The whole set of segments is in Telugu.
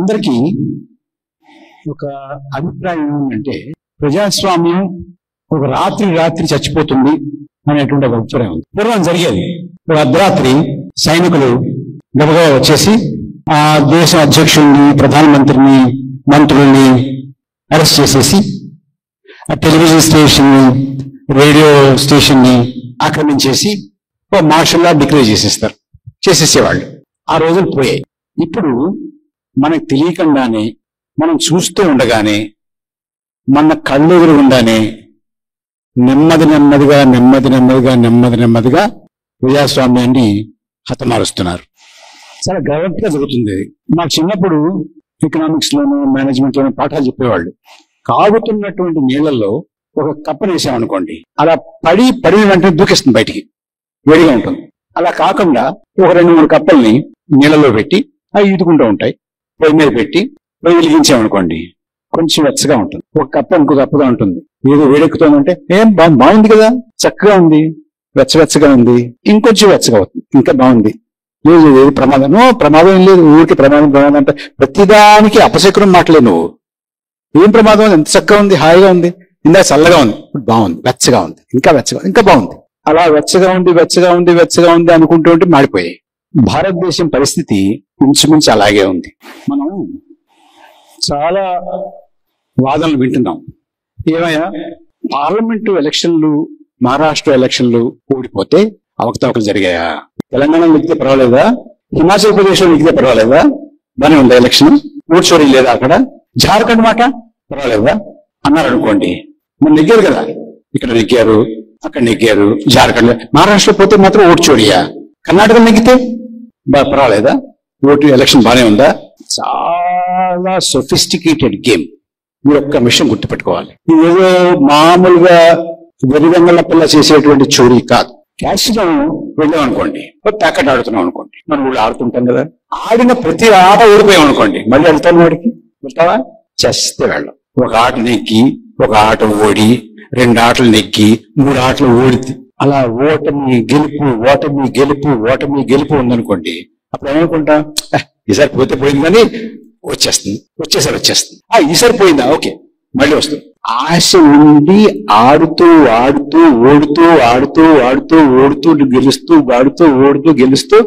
అందరికీ ఒక అభిప్రాయం ఏంటంటే ప్రజాస్వామ్యం ఒక రాత్రి చచ్చిపోతుంది అనేటువంటి ఒక అభిప్రాయం ఉంది. పూర్వం జరిగేది. ఒక అర్ధరాత్రి సైనికులు గబగబా వచ్చేసి ఆ దేశ అధ్యక్షుడిని, ప్రధానమంత్రిని, మంత్రుల్ని అరెస్ట్ చేసేసి ఆ టెలివిజన్ స్టేషన్ ని, రేడియో స్టేషన్ ని ఆక్రమించేసి ఓ మార్షల్ లా డిక్లేర్ చేసేసేవాళ్ళు. ఆ రోజులు పోయాయి. ఇప్పుడు మనకు తెలియకుండానే, మనం చూస్తూ ఉండగానే, మన కళ్ళెదురుగుండానే నెమ్మదిగా ప్రజాస్వామ్యాన్ని హతమారుస్తున్నారు. చాలా గర్వంగా జరుగుతుంది. మాకు చిన్నప్పుడు ఎకనామిక్స్ లోను, మేనేజ్మెంట్ లోను పాఠాలు చెప్పేవాళ్ళు. కాగుతున్నటువంటి నీళ్లలో ఒక కప్పను వేసామనుకోండి, అలా పడి వెంటనే దూకేస్తుంది, బయటికి వేడిగా ఉంటుంది. అలా కాకుండా ఒక 2-3 కప్పల్ని నీళ్ళలో పెట్టి అవి ఈదుకుంటూ ఉంటాయి. పొయ్యి మీద పెట్టి పొయ్యి వెలిగించామనుకోండి, కొంచెం వెచ్చగా ఉంటుంది. ఒక కప్ప ఇంకో కప్పగా ఉంటుంది. ఏదో వేడెక్కుతోందంటే ఏం బాగుంది కదా, చక్కగా ఉంది, వెచ్చగా ఉంది, ఇంకొంచెం వెచ్చగా అవుతుంది, ఇంకా బాగుంది. లేదు ఏది ప్రమాదం ఏం లేదు, ఊరికి ప్రమాదం అంటే ప్రతిదానికి అపశకునం మాటలే. నువ్వు ఏం ప్రమాదం, ఎంత చక్కగా ఉంది, హాయిగా ఉంది, ఇందాక చల్లగా ఉంది, బాగుంది, వెచ్చగా ఉంది, ఇంకా బాగుంది. అలా వెచ్చగా ఉంది అనుకుంటూ ఉంటే మాడిపోయాయి. భారతదేశం పరిస్థితి ఇంచుమించు అలాగే ఉంది. మనం చాలా వాదనలు వింటున్నాం. ఏమయ్యా, పార్లమెంటు ఎలక్షన్లు, మహారాష్ట్ర ఎలక్షన్లు ఓడిపోతే అవకతవకలు జరిగాయా? తెలంగాణలో నెగ్గితే పర్వాలేదా? హిమాచల్ ప్రదేశ్ లో నెగ్గితే పర్వాలేదా? బానే ఉందా ఎలక్షన్? ఓట్ చోరీ లేదా అక్కడ? జార్ఖండ్ మాట పర్వాలేదా అన్నారు అనుకోండి, మరి నెగ్గారు కదా. ఇక్కడ నెగ్గారు, అక్కడ నెగ్గారు, జార్ఖండ్. మహారాష్ట్ర పోతే మాత్రం ఓటు చోరీయా? కర్ణాటక నెగ్గితే పర్వాలేదా? ఓటు ఎలక్షన్ బానే ఉందా? చాలా సొఫిస్టికేటెడ్ గేమ్. మీరు ఒక్క విషయం గుర్తుపెట్టుకోవాలి, ఇదేదో మామూలుగా వెరివెంగళ పిల్ల చేసేటువంటి చోరీ కాదు. క్యాసినో వెళ్ళాం అనుకోండి, ప్యాకెట్ ఆడుతున్నాం అనుకోండి, మనం ఊళ్ళో ఆడుతుంటాం కదా, ఆడిన ప్రతి ఆట ఓడిపోయాం అనుకోండి, మళ్ళీ వెళ్తాను వాడికి. వెళ్తావా? చేస్తే వెళ్ళం. ఒక ఆట నెగ్గి, ఒక ఆట ఓడి, 2 ఆటలు నెగ్గి, 3 ఆటలు ఓడితే అలా ఓటమి గెలుపు ఉందనుకోండి, అప్పుడు ఏమనుకుంటా, ఈసారి పోతే పోయింది కానీ వచ్చేస్తుంది. ఈసారి పోయిందా, ఓకే, మళ్ళీ వస్తుంది. ఆశ ఉండి ఆడుతూ గెలుస్తూ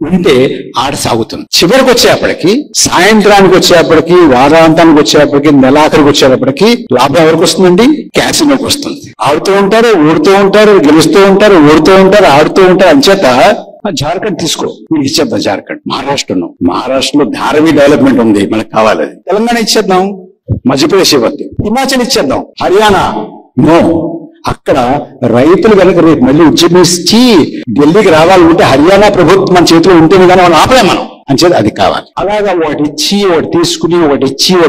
ఉంటే ఆట సాగుతుంది. చివరికి వచ్చేప్పటికి, సాయంత్రానికి వచ్చేప్పటికి, వారాంతానికి వచ్చేప్పటికి, నెలాఖరికి వచ్చేటప్పటికి లాభం ఎవరికి వస్తుందండి? క్యాసినోకి వస్తుంది. ఆడుతూ ఉంటారు, ఓడుతూ ఉంటారు, గెలుస్తూ ఉంటారు, ఓడుతూ ఉంటారు, ఆడుతూ ఉంటారు. అంచేత జార్ఖండ్ తీసుకో, మీకు ఇచ్చేద్దాం. జార్ఖండ్, మహారాష్ట్రలో ధారావి డెవలప్మెంట్ ఉంది, మనకు కావాలి. తెలంగాణ ఇచ్చేద్దాం, మధ్యప్రదేశ్ ఇవ్వద్దు, హిమాచల్ ఇచ్చేద్దాం, హర్యానా నో. అక్కడ రైతులు కనుక రేపు మళ్ళీ ఉద్యమించి ఢిల్లీకి రావాలంటే హర్యానా ప్రభుత్వం మన చేతిలో ఉంటేనే కానీ మనం ఆపలేం. మనం అంచేది అది కావాలి. అలాగా ఒకటి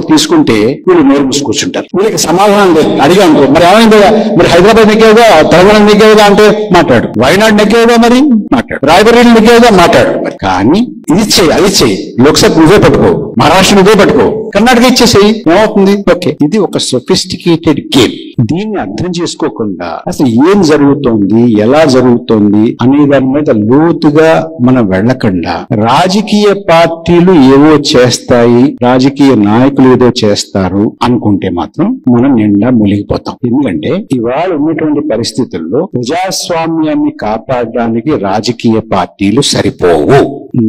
తీసుకుంటే వీళ్ళు నోరు మూసి కూర్చుంటారు. వీళ్ళకి సమాధానం లేదు. అడిగా అనుకో, మరి ఏమైంది, మరి హైదరాబాద్ నెగ్గేదా, తెలంగాణ నెగ్గేదా అంటే మాట్లాడు, వైనాడు నెగ్గేదా మరి మాట్లాడు, రాయబరేలి నెగ్గేదా మాట్లాడు. మరి కానీ ఇది చెయ్యి, అది చెయ్యి, లోక్సభ నువ్వే పట్టుకో, మహారాష్ట్ర నువ్వే పట్టుకో, కర్ణాటక ఇచ్చేసేయి, ఏమవుతుంది? ఓకే, ఇది ఒక సొఫిస్టికేటెడ్ గేమ్. దీన్ని అర్థం చేసుకోకుండా అసలు ఏం జరుగుతోంది, ఎలా జరుగుతోంది అనే దాని మీద లోతుగా మనం వెళ్ళకుండా, రాజకీయ పార్టీలు ఏవో చేస్తాయి, రాజకీయ నాయకులు ఏదో చేస్తారు అనుకుంటే మాత్రం మనం నిండా మునిగిపోతాం. ఎందుకంటే ఇవాళ ఉన్నటువంటి పరిస్థితుల్లో ప్రజాస్వామ్యాన్ని కాపాడడానికి రాజకీయ పార్టీలు సరిపోవు.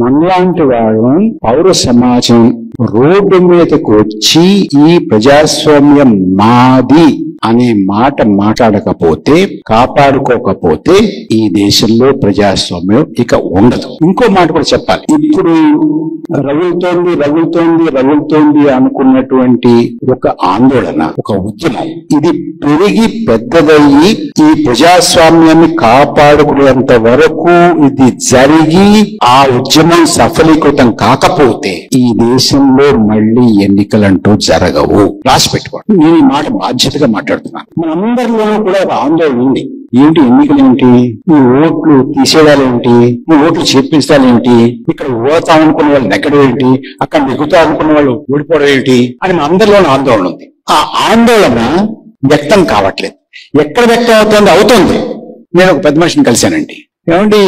మనలాంటి వాళ్ళం, పౌర సమాజం రోడ్డు మీదకు వచ్చి ఈ ప్రజాస్వామ్యం మాది అనే మాట మాట్లాడకపోతే, కాపాడుకోకపోతే ఈ దేశంలో ప్రజాస్వామ్యం ఇక ఉండదు. ఇంకో మాట కూడా చెప్పాలి. ఇప్పుడు రగులుతోంది అనుకున్నటువంటి ఒక ఆందోళన, ఒక ఉద్యమం, ఇది పెరిగి పెద్దదయ్యి ఈ ప్రజాస్వామ్యాన్ని కాపాడుకునేంత వరకు ఇది జరిగి ఆ ఉద్యమం సఫలీకృతం కాకపోతే ఈ దేశంలో మళ్ళీ ఎన్నికలంటూ జరగవు. రాసి పెట్టుకోండి. నేను ఈ మాట బాధ్యతగా మాట్లాడుతున్నాను. మనందరిలోనూ కూడా ఒక ఆందోళన ఉంది. ఏంటి ఎన్నికలు ఏంటి, ఈ ఓట్లు తీసేయడాలేంటి, ఈ ఓట్లు చేర్పించాలేంటి, ఇక్కడ ఓడతామనుకున్న వాళ్ళు నెగ్గడం ఏంటి, అక్కడ నెగ్గుతామనుకున్న వాళ్ళు ఓడిపోవడం ఏంటి అని మన అందరిలోనూ ఆందోళన ఉంది. ఆ ఆందోళన వ్యక్తం కావట్లేదు. ఎక్కడ వ్యక్తం అవుతుంది? నేను ఒక పెద్ద మనిషిని కలిశానండి. ఏమండి,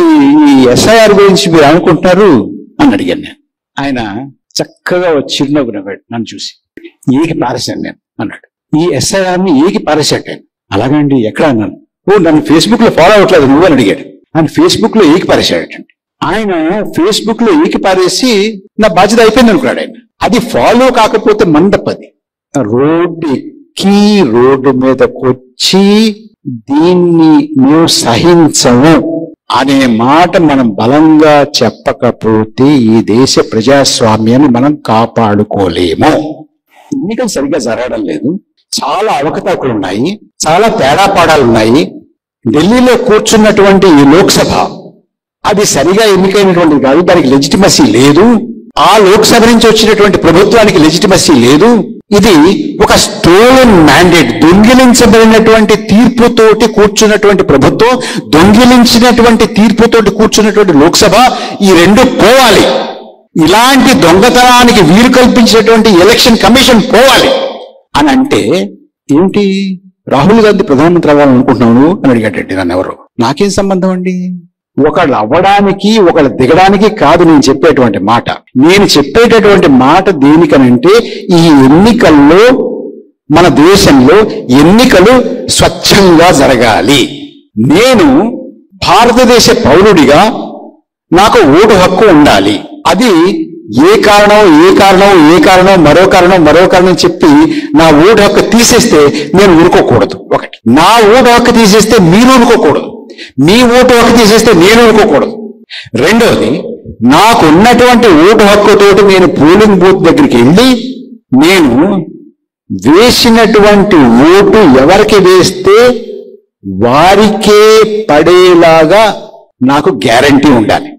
ఈ ఎస్ఐఆర్ గురించి మీరు అనుకుంటున్నారు అని అడిగాను నేను. ఆయన చక్కగా చిరునవ్వు నవ్వాడు నన్ను చూసి. ఏకి పారేశాను నేను అన్నాడు. ఈ ఎస్ఐఆర్ని ఏకి పారేశాను. అలాగండి ఎక్కడ అన్నాను. ఓ నన్ను ఫేస్బుక్ లో ఫాలో అవ్వట్లేదు నువ్వు అని అడిగాడు. ఆయన ఫేస్బుక్ లో ఏకి పారేశాడటండి. ఆయన ఫేస్బుక్ లో ఏకి పారేసి నా బాధ్యత అయిపోయింది అనుకున్నాడు ఆయన. అది ఫాలో కాకపోతే మండపది. రోడ్డు ఎక్కి రోడ్డు మీదకొచ్చి దీన్ని మేము సహించము అనే మాట మనం బలంగా చెప్పకపోతే ఈ దేశ ప్రజాస్వామ్యాన్ని మనం కాపాడుకోలేము. ఎన్నికలు సరిగ్గా జరగడం లేదు, చాలా అవకతవకలు ఉన్నాయి, చాలా తేడాపాడాలు ఉన్నాయి. ఢిల్లీలో కూర్చున్నటువంటి ఈ లోక్సభ అది సరిగా ఎన్నికైనటువంటి కాదు, దానికి లెజిటిమసీ లేదు. ఆ లోక్సభ నుంచి వచ్చినటువంటి ప్రభుత్వానికి లెజిటిమసీ లేదు. ఇది ఒక స్టోలన్ మ్యాండేట్, దొంగిలించబడినటువంటి తీర్పుతోటి కూర్చున్నటువంటి ప్రభుత్వం, దొంగిలించినటువంటి తీర్పుతోటి కూర్చున్నటువంటి లోక్సభ, ఈ రెండు పోవాలి. ఇలాంటి దొంగతనానికి వీలు కల్పించినటువంటి ఎలక్షన్ కమిషన్ పోవాలి అని అంటే ఏంటి? రాహుల్ గాంధీ ప్రధానమంత్రి అవ్వాలనుకుంటున్నాను అని అడిగాడండి నన్ను ఎవరు. నాకేం సంబంధం అండి? ఒకళ్ళు అవ్వడానికి ఒకళ్ళు దిగడానికి కాదు నేను చెప్పేటువంటి మాట. నేను చెప్పేటటువంటి మాట దేనికనంటే ఈ ఎన్నికల్లో మన దేశంలో ఎన్నికలు స్వచ్ఛంగా జరగాలి. నేను భారతదేశ పౌరుడిగా నాకు ఓటు హక్కు ఉండాలి. అది ఏ కారణం మరో కారణం చెప్పి నా ఓటు హక్కు తీసేస్తే నేను ఊరుకోకూడదు. ఒకటి, నా ఓటు హక్కు తీసేస్తే మీరు ఊరుకోకూడదు, మీ ఓటు హక్కు తీసేస్తే నేను ఊరుకోకూడదు. రెండోది, నాకున్నటువంటి ఓటు హక్కుతోటి నేను పోలింగ్ బూత్ దగ్గరికి వెళ్ళి నేను వేసినటువంటి ఓటు ఎవరికి వేస్తే వారికే పడేలాగా నాకు గ్యారంటీ ఉండాలి.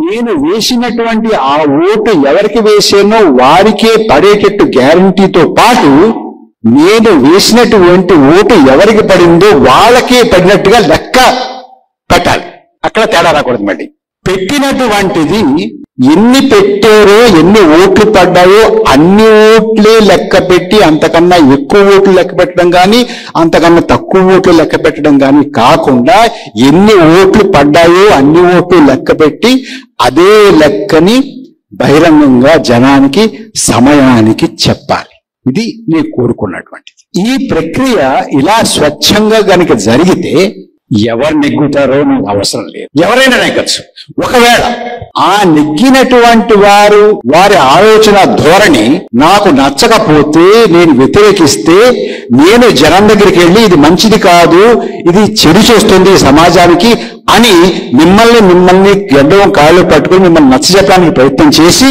నేను వేసినటువంటి ఆ ఓటు ఎవరికి వేసానో వారికే పడేటట్టు గ్యారంటీతో పాటు నేను వేసినటువంటి ఓటు ఎవరికి పడిందో వాళ్ళకే పడినట్టుగా లెక్క పెట్టాలి. అక్కడ తేడా రాకూడదు. మళ్ళీ పెట్టినటువంటిది ఎన్ని పెట్టారో, ఎన్ని ఓట్లు పడ్డాయో అన్ని ఓట్లే లెక్క పెట్టి అంతకన్నా ఎక్కువ ఓట్లు లెక్క పెట్టడం కానీ అంతకన్నా తక్కువ ఓట్లు లెక్క పెట్టడం కానీ కాకుండా ఎన్ని ఓట్లు పడ్డాయో అన్ని ఓట్లు లెక్క పెట్టి అదే లెక్కని బహిరంగంగా జనానికి సమయానికి చెప్పాలి. ఇది నేను కోరుకున్నటువంటిది. ఈ ప్రక్రియ ఇలా స్వచ్ఛంగా గనుక జరిగితే ఎవరు నెగ్గుతారో నాకు అవసరం లేదు, ఎవరైనా నెగ్గచ్చు. ఒకవేళ ఆ నెగ్గినటువంటి వారి ఆలోచన ధోరణి నాకు నచ్చకపోతే, నేను వ్యతిరేకిస్తే, నేను జనం దగ్గరికి వెళ్ళి ఇది మంచిది కాదు, ఇది చెడు చేస్తుంది సమాజానికి అని మిమ్మల్ని గడ్డం కాళ్ళు పట్టుకుని మిమ్మల్ని నచ్చజెప్పడానికి ప్రయత్నం చేసి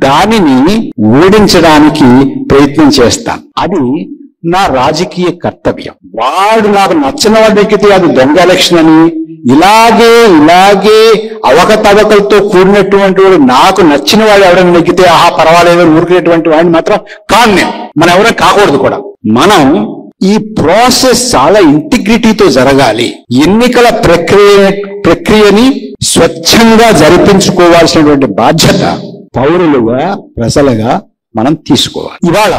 దానిని ఓడించడానికి ప్రయత్నం చేస్తాను. అది నా రాజకీయ కర్తవ్యం. వాడు నాకు నచ్చిన వాడు ఎక్కితే అది దొంగ ఎలక్షన్ అని, ఇలాగే అవకతవకలతో కూడినటువంటి వాడు నాకు నచ్చిన వాడు ఎవరైనా నెగ్గితే ఆహా పర్వాలేదు ఊరికేటువంటి వాడిని మాత్రం కాదు నేను. మనం ఎవరైనా కాకూడదు కూడా. మనం ఈ ప్రాసెస్ చాలా ఇంటిగ్రిటీతో జరగాలి. ఎన్నికల ప్రక్రియని స్వచ్ఛంగా జరిపించుకోవాల్సినటువంటి బాధ్యత పౌరులుగా, ప్రజలుగా మనం తీసుకోవాలి. ఇవాళ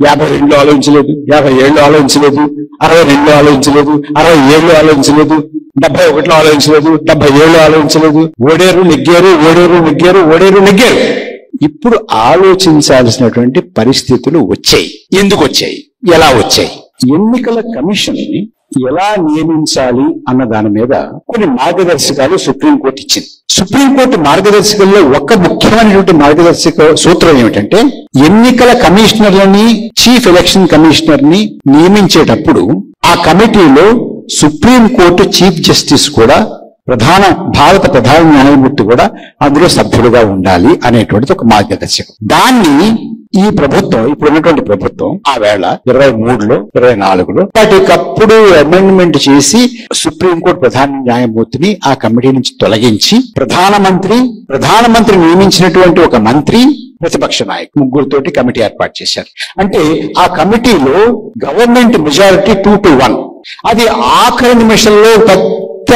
52 ఆలోచించలేదు, 57 ఆలోచించలేదు, 62 ఆలోచించలేదు, 67 ఆలోచించలేదు, 71 ఆలోచించలేదు, 77 ఆలోచించలేదు. ఓడేరు నెగ్గారు. ఇప్పుడు ఆలోచించాల్సినటువంటి పరిస్థితులు వచ్చాయి. ఎందుకు వచ్చాయి, ఎలా వచ్చాయి? ఎన్నికల కమిషన్ ని ఎలా నియమించాలి అన్న దాని మీద కొన్ని మార్గదర్శకాలు సుప్రీంకోర్టు ఇచ్చింది. సుప్రీంకోర్టు మార్గదర్శకాల్లో ఒక ముఖ్యమైనటువంటి మార్గదర్శక సూత్రం ఏమిటంటే, ఎన్నికల కమిషనర్లని, చీఫ్ ఎలక్షన్ కమిషనర్ ని నియమించేటప్పుడు ఆ కమిటీలో సుప్రీంకోర్టు చీఫ్ జస్టిస్ కూడా, భారత ప్రధాన న్యాయమూర్తి కూడా అందులో సభ్యుడుగా ఉండాలి అనేటువంటిది ఒక మార్గదర్శకం. దాన్ని ఈ ప్రభుత్వం, ఇప్పుడు ఉన్నటువంటి ప్రభుత్వం ఆ వేళ 23లో 24లో వాటికప్పుడు అమెండ్మెంట్ చేసి సుప్రీంకోర్టు ప్రధాన న్యాయమూర్తిని ఆ కమిటీ నుంచి తొలగించి ప్రధానమంత్రి నియమించినటువంటి ఒక మంత్రి, ప్రతిపక్ష నాయకులు ముగ్గురితోటి కమిటీ ఏర్పాటు చేశారు. అంటే ఆ కమిటీలో గవర్నమెంట్ మెజారిటీ 2-1. అది ఆఖరి నిమిషంలో పెద్ద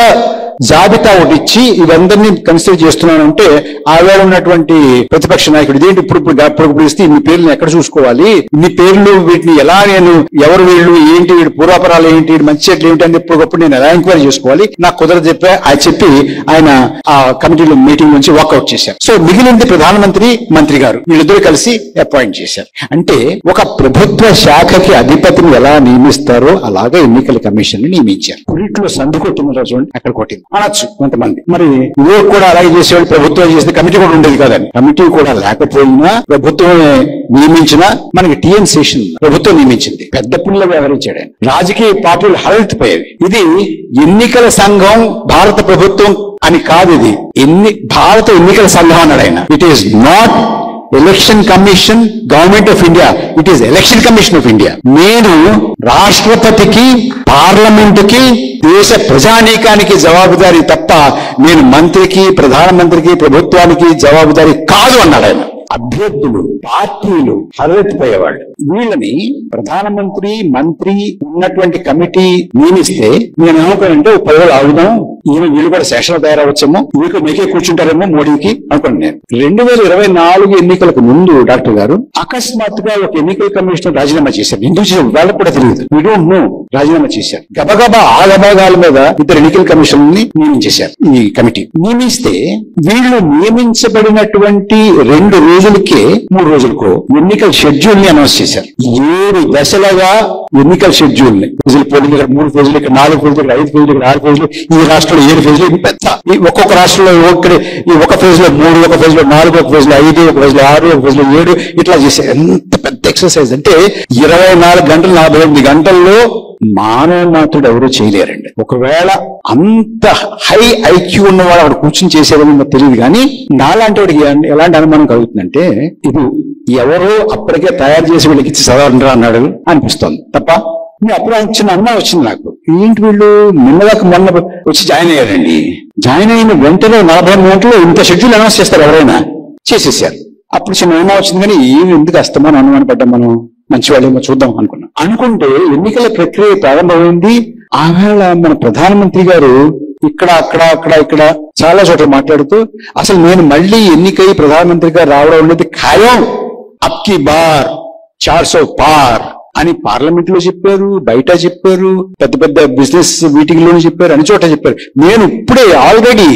జాబితా ఒకటి ఇచ్చి ఇవందరినీ కన్సిడర్ చేస్తున్నానంటే ఆవేళ ఉన్నటువంటి ప్రతిపక్ష నాయకుడు ఇదేంటి ఇప్పుడు ఇస్తే ఇన్ని పేర్లు ఎక్కడ చూసుకోవాలి, ఇన్ని పేర్లు వీటిని ఎలా నేను ఎవరు వీళ్ళు ఏంటి వీడు పూర్వాపరాలు ఏంటి మంచి చెట్లు ఏంటి అని ఎప్పటికప్పుడు నేను ఎలా ఎంక్వైరీ చేసుకోవాలి, నాకు కుదరదు చెప్పి ఆయన ఆ కమిటీలో మీటింగ్ నుంచి వాకౌట్ చేశారు. సో మిగిలింది ప్రధానమంత్రి మంత్రి గారు వీళ్ళిద్దరూ కలిసి అపాయింట్ చేశారు. అంటే ఒక ప్రభుత్వ శాఖకి అధిపతిని ఎలా నియమిస్తారో అలాగే ఎన్నికల కమిషన్ ని నియమించారు. వీటిలో సంధి కొట్టిన రోజు అక్కడ కొట్టింది అనొచ్చు కొంతమంది. మరి ఇవో కూడా అలాగే చేసేవాళ్ళు, ప్రభుత్వం చేసిన కమిటీ కూడా ఉండేది కాదండి. కమిటీ కూడా లేకపోయినా ప్రభుత్వమే నియమించినా మనకి టీఎన్ శేషన్ ప్రభుత్వం నియమించింది. పెద్ద పుల్ల వ్యవహరించాడు ఆయన. రాజకీయ పార్టీలు హడలెత్తిపోయేవి. ఇది ఎన్నికల సంఘం భారత ప్రభుత్వం అని కాదు, ఇది భారత ఎన్నికల సంఘం అన్నాడు ఆయన. It is not election commission government of India, it is election commission of India. నేను రాష్ట్రపతికి పార్లమెంటుకి దేశ ప్రజానీకానికి జవాబుదారీ తప్ప నేను మంత్రికి ప్రధానమంత్రికి ప్రభుత్వానికి జవాబుదారీ కాదు అన్నాడు ఆయన. అభ్యర్థులు పార్టీలు హడలెత్తిపోయేవాళ్ళు. వీళ్ళని ప్రధానమంత్రి మంత్రి ఉన్నటువంటి కమిటీ నియమిస్తే నేను ఏమనుకోనంటే 10 రోజులు ఆగుదాం, వీళ్ళు కూడా సెషన్లు తయారవచ్చేమో, మీకే కూర్చుంటారేమో మోడీకి అనుకోండి. నేను 2024 ఎన్నికలకు ముందు డాక్టర్ గారు అకస్మాత్తుగా ఒక ఎన్నికల కమిషనర్ రాజీనామా చేశారు. ఎందుకు చేశారు వాళ్ళకు కూడా తెలియదు, వీ డోంట్ నో. రాజీనామా చేశారు. గబగబా ఆ గబాగాల మీద 2 ఎన్నికల కమిషన్ ని నియమించేశారు. ఈ కమిటీ నియమిస్తే వీళ్ళు నియమించబడినటువంటి 2 రోజులకే 3 రోజులకో ఎన్నికల షెడ్యూల్ ని అనౌన్స్ చేశారు. 7 దశలుగా ఎన్నికల షెడ్యూల్ ని, పోలింగ్ ఇక్కడ 3 ఫేజులు, ఇక్కడ 4 ఫేజులు, ఇక్కడ 5 ఫేజులు, ఇక్కడ 6 ఫేజులు, ఈ రాష్ట్రంలో 7 ఫేజులు. ఇది పెద్ద ఒక్కొక్క రాష్ట్రంలో ఒక ఫేజ్ లో 3, ఒక ఫేజ్ లో 4, ఒక ఫేజ్ లో 5, ఒక ఫేజ్ లో 6, ఒక ఫేజ్ లో 7 ఇట్లా చేశారు. ఎంత పెద్ద ఎక్సర్సైజ్ అంటే 24 గంటలు 48 గంటల్లో మానవ మాత్రుడు ఎవరూ చేయలేరండి. ఒకవేళ అంత హై ఐక్యూ ఉన్నవాడు అక్కడ కూర్చుని చేసేదని తెలియదు. కానీ నాలాంటి వాడికి ఎలాంటి అనుమానం కలుగుతుందంటే ఇది ఎవరో అప్పటికే తయారు చేసి వీళ్ళకి ఇచ్చి చదవరా అన్నాడు అనిపిస్తోంది తప్ప అప్పుడు చిన్న అనుమానం వచ్చింది నాకు. ఏంటి వీళ్ళు నిన్నదాకా మొన్న వచ్చి జాయిన్ అయ్యారండి. జాయిన్ అయిన వెంటనే 48 గంటలు ఇంత షెడ్యూల్ అనౌన్స్ చేస్తారు, ఎవరైనా చేసేసారు. అప్పుడు చిన్న అనుమానం వచ్చింది. కానీ ఏమి ఎందుకు అస్తమానం అనుమానం పడ్డాం, మనం మంచివాళ్ళేమో చూద్దాం అనుకుంటే ఎన్నికల ప్రక్రియ ప్రారంభమైంది. ఆవేళ మన ప్రధానమంత్రి గారు ఇక్కడ చాలా చోట్ల మాట్లాడుతూ అసలు నేను మళ్ళీ ఎన్నికై ప్రధానమంత్రిగా రావడం అనేది ఖాయం, అబ్కి బార్ 400 పార్ అని పార్లమెంట్ లో చెప్పారు, బయట చెప్పారు, పెద్ద పెద్ద బిజినెస్ మీటింగ్ లోనే చెప్పారు, అన్ని చోట్ల చెప్పారు. నేను ఇప్పుడే ఆల్రెడీ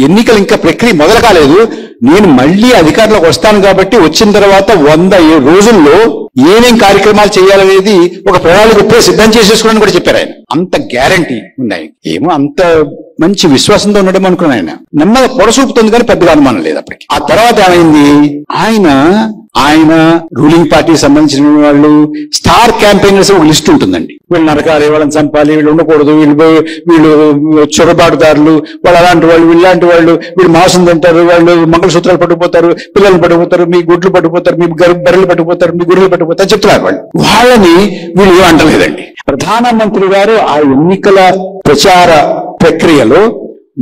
ఎన్నికలు ఇంకా ప్రక్రియ మొదలు కాలేదు, నేను మళ్ళీ అధికారంలోకి వస్తాను కాబట్టి వచ్చిన తర్వాత 100 రోజుల్లో ఏమేం కార్యక్రమాలు చేయాలనేది ఒక ప్రణాళిక ఇప్పుడే సిద్ధం చేసేసుకోవడానికి కూడా చెప్పారు ఆయన. అంత గ్యారంటీ ఉంది ఆయన. ఏమో అంత మంచి విశ్వాసంతో ఉండడం అనుకున్నాను. ఆయన నెమ్మదిగా పొడసూపుతుంది కానీ పెద్దగా అనుమానం లేదు అప్పటికి. ఆ తర్వాత ఏమైంది, ఆయన రూలింగ్ పార్టీకి సంబంధించిన వాళ్ళు స్టార్ క్యాంపెయినర్స్ ఒక లిస్ట్ ఉంటుందండి. వీళ్ళు నరకాలి, వాళ్ళని చంపాలి, వీళ్ళు ఉండకూడదు, వీళ్ళు చొరబాటుదారులు, వాళ్ళు అలాంటి వాళ్ళు, వీళ్ళంటి వాళ్ళు, వీళ్ళు మాంసం తింటారు, వాళ్ళు మంగళసూత్రాలు పట్టుకుపోతారు, పిల్లలు పట్టుకుపోతారు, మీ గుడ్లు పట్టుకుపోతారు, మీ బర్రెలు పట్టుకుపోతారు, మీ గుర్రెలు పట్టుకుపోతారు చెప్తున్నారు. వాళ్ళని వీళ్ళు ఏం అంటలేదండి. ప్రధానమంత్రి గారు ఆ ఎన్నికల ప్రచార ప్రక్రియలో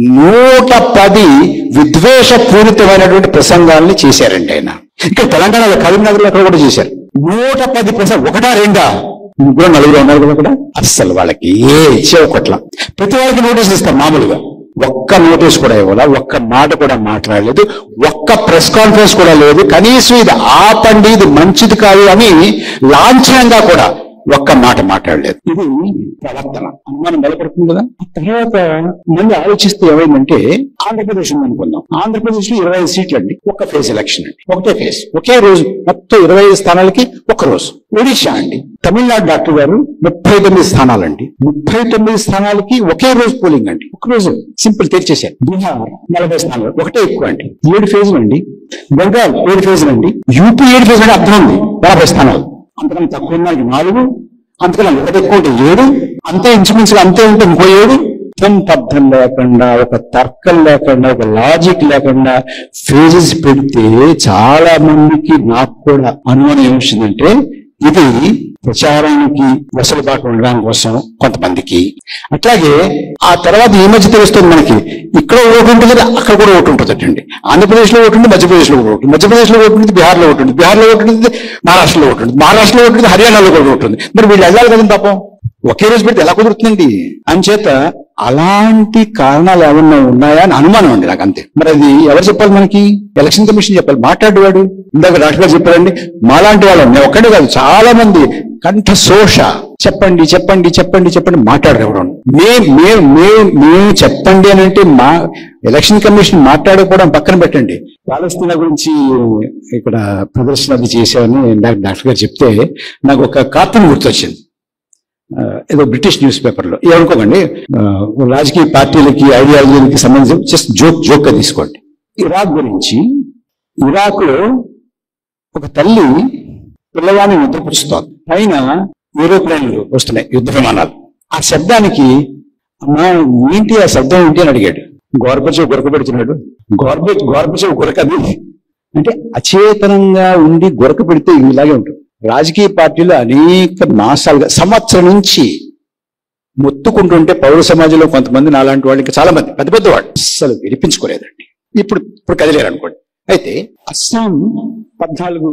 110 విద్వేషపూరితమైనటువంటి ప్రసంగాల్ని చేశారండి ఆయన. ఇక్కడ తెలంగాణలో కరీంనగర్లో అక్కడ కూడా చేశారు. 110 ప్రసంగం, 1-2 ముగ్గురు 4 ఉన్నారు కదా అక్కడ. అస్సలు వాళ్ళకి ఏ ఇచ్చేవట్ల. ప్రతి వారికి నోటీసులు ఇస్తారు మామూలుగా. ఒక్క నోటీస్ కూడా ఇవ్వాలా, ఒక్క మాట కూడా మాట్లాడలేదు, ఒక్క ప్రెస్ కాన్ఫరెన్స్ కూడా లేదు. కనీసం ఇది ఆపండి, ఇది మంచిది కాదు అని లాంఛనంగా కూడా ఒక్క మాట మాట్లాడలేదు. ఇది ప్రవర్తన. అనుమానం బలపడుతుంది కదా. తర్వాత మళ్ళీ ఆలోచిస్తే ఏమైందంటే ఆంధ్రప్రదేశ్ అనుకుందాం. ఆంధ్రప్రదేశ్ లో 25 సీట్లు అండి, ఒక్క ఫేజ్ ఎలక్షన్ అండి, ఒకటే ఫేజ్, ఒకే రోజు మొత్తం 25 స్థానాలకి ఒక్క రోజు. ఒడిశా అండి, తమిళనాడు డాక్టర్ గారు 39 స్థానాలండి, 39 స్థానాలకి ఒకే రోజు పోలింగ్ అండి, ఒక రోజు సింపుల్ తెరిచేశారు. బీహార్ 40 స్థానాలు, ఒకటే ఎక్కువ అండి, 7 ఫేజులు అండి. బెంగాల్ 7 ఫేజులు అండి. యూపీ 7 ఫేజులు అంటే అర్థం ఉంది, 50 స్థానాలు. అంతకన్నా తక్కువ ఉన్న 4, అంతకన్నా ఒకటి ఎక్కువ ఉంటే 7, అంతే ఇంచుమించుగా అంతే ఉంటే ఇంకో 7. పద్ధం లేకుండా, ఒక తర్కం లేకుండా, ఒక లాజిక్ లేకుండా ఫేజెస్ పెడితే చాలా మందికి, నాకు కూడా అనుమానం ఏమొచ్చిందంటే ఇది ప్రచారానికి వెసులుబాటు ఉండడం కోసం కొంతమందికి. అట్లాగే ఆ తర్వాత ఈ మధ్య తెలుస్తుంది మనకి, ఇక్కడ ఓటు ఉంటుంది, అక్కడ కూడా ఓటు ఉంటుందండి. ఆంధ్రప్రదేశ్ లో ఓటు ఉంటుంది, మధ్యప్రదేశ్ లో ఓటు ఉంటుంది, మధ్యప్రదేశ్ లో ఓటు ఉంటుంది, బీహార్ లో ఓటు ఉంటుంది, బీహార్ లో ఓటు ఉంటుంది, మహారాష్ట్రలో ఓటు ఉంటుంది, మహారాష్ట్రలో ఓటు ఉంటుంది, హర్యానాలో కూడా ఓటు ఉంటుంది. మరి వీళ్ళు వెళ్ళాలి కదండి పాపం. ఒకే రోజు పెడితే ఎలా కుదురుతుందండి? అంచేత అలాంటి కారణాలు ఏమన్నా ఉన్నాయా అని అనుమానం అండి నాకు, అంతే. మరి అది ఎవరు చెప్పాలి మనకి? ఎలక్షన్ కమిషన్ చెప్పాలి. మాట్లాడేవాడు ఇందాక డాక్టర్ గారు చెప్పారండి, మాలాంటి వాళ్ళం, నేను ఒక్కడే కాదు చాలా మంది కంఠ శోష, చెప్పండి చెప్పండి చెప్పండి చెప్పండి మాట్లాడేవాడు. మేము చెప్పండి అని అంటే మా ఎలక్షన్ కమిషన్ మాట్లాడకపోవడం పక్కన పెట్టండి. పాలస్తీనా గురించి ఇక్కడ ప్రదర్శన అది చేశామని ఇందాక డాక్టర్ గారు చెప్తే నాకు ఒక కార్టూన్ గుర్తొచ్చింది, ఏదో బ్రిటిష్ న్యూస్ పేపర్లో. ఏమనుకోకండి, రాజకీయ పార్టీలకి ఐడియాలజీలకి సంబంధించి జస్ట్ జోక్ గా తీసుకోండి. ఇరాక్ గురించి, ఇరాక్ లో ఒక తల్లి పిల్లవాడిని నిద్రపుచ్చుతోంది, పైన ఏరోప్లేన్లు వస్తున్నాయి, యుద్ధ విమానాలు. ఆ శబ్దానికి అమ్మా ఏంటి ఆ శబ్దం ఏంటి అని అడిగాడు. గోర్బచేవ్ గురక పెడుతున్నాడు. గోర్బచేవ్ గురకది అంటే అచేతనంగా ఉండి గురక పెడితే ఇలాగే ఉంటుంది. రాజకీయ పార్టీలు అనేక మాసాలుగా, సంవత్సరం నుంచి మొత్తుకుంటుంటే పౌర సమాజంలో కొంతమంది నాలాంటి వాళ్ళకి చాలా మంది పెద్ద పెద్ద వాళ్ళు అస్సలు వినిపించుకోలేదండి. ఇప్పుడు కదిలేరు అనుకోండి. అయితే అస్సాం 14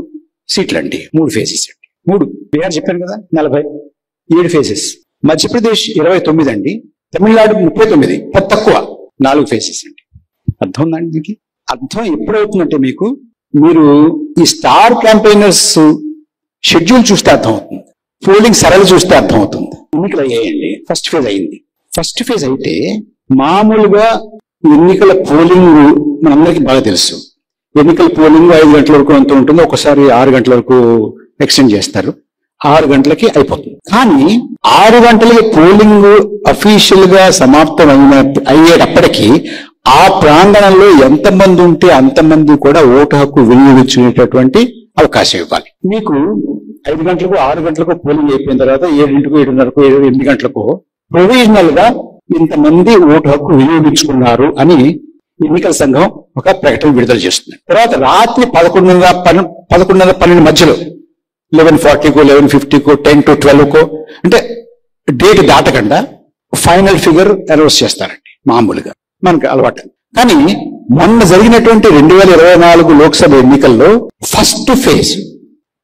సీట్లండి, 3 ఫేజెస్ అండి. 3 బీహార్ చెప్పాను కదా 47 ఫేజెస్. మధ్యప్రదేశ్ 29 అండి. తమిళనాడు 39, తక్కువ 4 ఫేజెస్ అండి. అర్థం ఉందండి దీనికి? అర్థం ఎప్పుడవుతుందంటే మీరు ఈ స్టార్ క్యాంపెయినర్స్ షెడ్యూల్ చూస్తే అర్థం అవుతుంది, పోలింగ్ సరళి చూస్తే అర్థం అవుతుంది. ఎన్నికలు అయ్యాయండి, ఫస్ట్ ఫేజ్ అయింది. ఫస్ట్ ఫేజ్ అయితే మామూలుగా ఎన్నికల పోలింగ్ మనందరికీ బాగా తెలుసు. ఎన్నికల పోలింగ్ 5 గంటల వరకు ఎంత ఉంటుందో, ఒకసారి 6 గంటల వరకు ఎక్స్టెండ్ చేస్తారు, 6 గంటలకి అయిపోతుంది. కానీ 6 గంటలకి పోలింగ్ అఫీషియల్ గా సమాప్తం అయ్యేటప్పటికీ ఆ ప్రాంగణంలో ఎంతమంది ఉంటే అంతమంది కూడా ఓటు హక్కు వినియోగించుకునేటటువంటి అవకాశం ఇవ్వాలి. మీకు 5 గంటలకు 6 గంటలకు పోలింగ్ అయిపోయిన తర్వాత 7ంటికి 7:30కు 8 గంటలకు ప్రొవిజనల్ గా ఇంతమంది ఓటు హక్కు వినియోగించుకున్నారు అని ఎన్నికల సంఘం ఒక ప్రకటన విడుదల చేస్తుంది. తర్వాత రాత్రి 11:30-12 మధ్యలో 11:40కో 11:50కో 10 to 12కో అంటే డేట్ దాటకుండా ఫైనల్ ఫిగర్ అనౌన్స్ చేస్తారండి. మామూలుగా మనకు అలవాటు. కానీ మొన్న జరిగినటువంటి 2024 లోక్సభ ఎన్నికల్లో first phase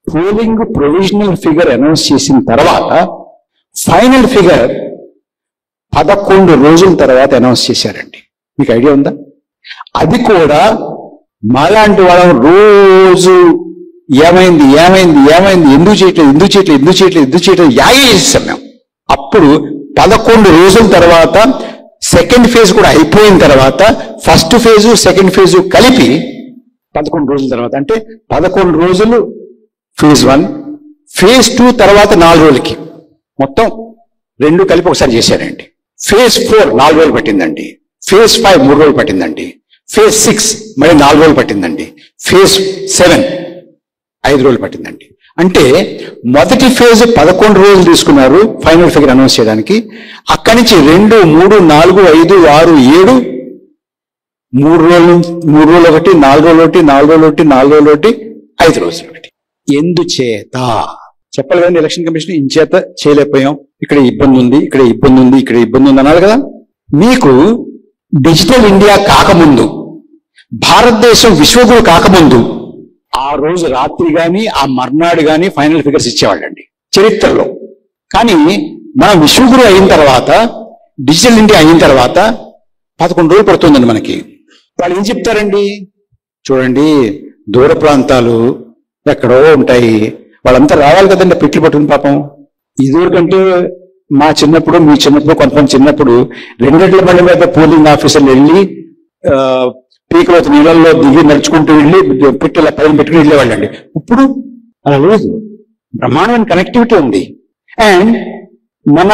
polling provisional figure announce చేసిన తర్వాత ఫైనల్ ఫిగర్ 11 రోజుల తర్వాత అనౌన్స్ చేశారండి. మీకు ఐడియా ఉందా? అది కూడా మాలాంటి వాళ్ళం రోజు ఏమైంది ఎందుకు చేయట్లేదు యాగే చేసాం మేము. అప్పుడు 11 రోజుల తర్వాత సెకండ్ ఫేజ్ కూడా అయిపోయిన తర్వాత ఫస్ట్ ఫేజు సెకండ్ ఫేజు కలిపి 11 రోజుల తర్వాత, అంటే 11 రోజులు ఫేజ్ 1, ఫేజ్ 2 తర్వాత 4 రోజులకి మొత్తం 2 కలిపి ఒకసారి చేశారండి. ఫేజ్ 4 4 రోజులు పట్టిందండి. ఫేజ్ 5 3 రోజులు పట్టిందండి. ఫేజ్ 6 మరి 4 రోజులు పట్టిందండి. ఫేజ్ 7 5 రోజులు పట్టిందండి. అంటే మొదటి ఫేజ్ 11 రోజులు తీసుకున్నారు ఫైనల్ ఫిగర్ అనౌన్స్ చేయడానికి. అక్కడి నుంచి 2 3 4 5 6 7 3 రోజులు ఒకటి, 4 రోజులు ఒకటి, 4 రోజులు ఒకటి, 4 రోజులు ఒకటి, 5 రోజులు ఒకటి. ఎందుచేత చెప్పాలి కదండి ఎలక్షన్ కమిషన్, ఇంచేత చేయలేకపోయాం, ఇక్కడ ఇబ్బంది ఉంది, ఇక్కడ ఇబ్బంది ఉంది, ఇక్కడ ఇబ్బంది ఉంది అనాలి కదా. మీకు డిజిటల్ ఇండియా కాకముందు, భారతదేశం విశ్వగురు కాకముందు ఆ రోజు రాత్రి గాని ఆ మర్నాడు గాని ఫైనల్ ఫిగర్స్ ఇచ్చేవాళ్ళండి చరిత్రలో. కానీ మనం విశ్వగురు అయిన తర్వాత, డిజిటల్ ఇండియా అయిన తర్వాత 11 రోజులు పడుతుందండి మనకి. వాళ్ళు ఏం చెప్తారండి? చూడండి, దూర ప్రాంతాలు ఎక్కడో ఉంటాయి, వాళ్ళంతా రావాలి కదండి పిట్లు పట్టుకుని. పాపం ఇదివరకంటే మా చిన్నప్పుడు, మీ చిన్నప్పుడు, కొంతమంది చిన్నప్పుడు 2 గంటల బండి మీద పోలింగ్ ఆఫీసర్లు వెళ్ళి పీకలో నీళ్ళల్లో దిగి నడుచుకుంటూ వెళ్ళి పిట్టల పైన పెట్టుకుని వెళ్ళేవాళ్ళండి. ఇప్పుడు అలా లేదు, బ్రహ్మాండమైన కనెక్టివిటీ ఉంది. అండ్ మన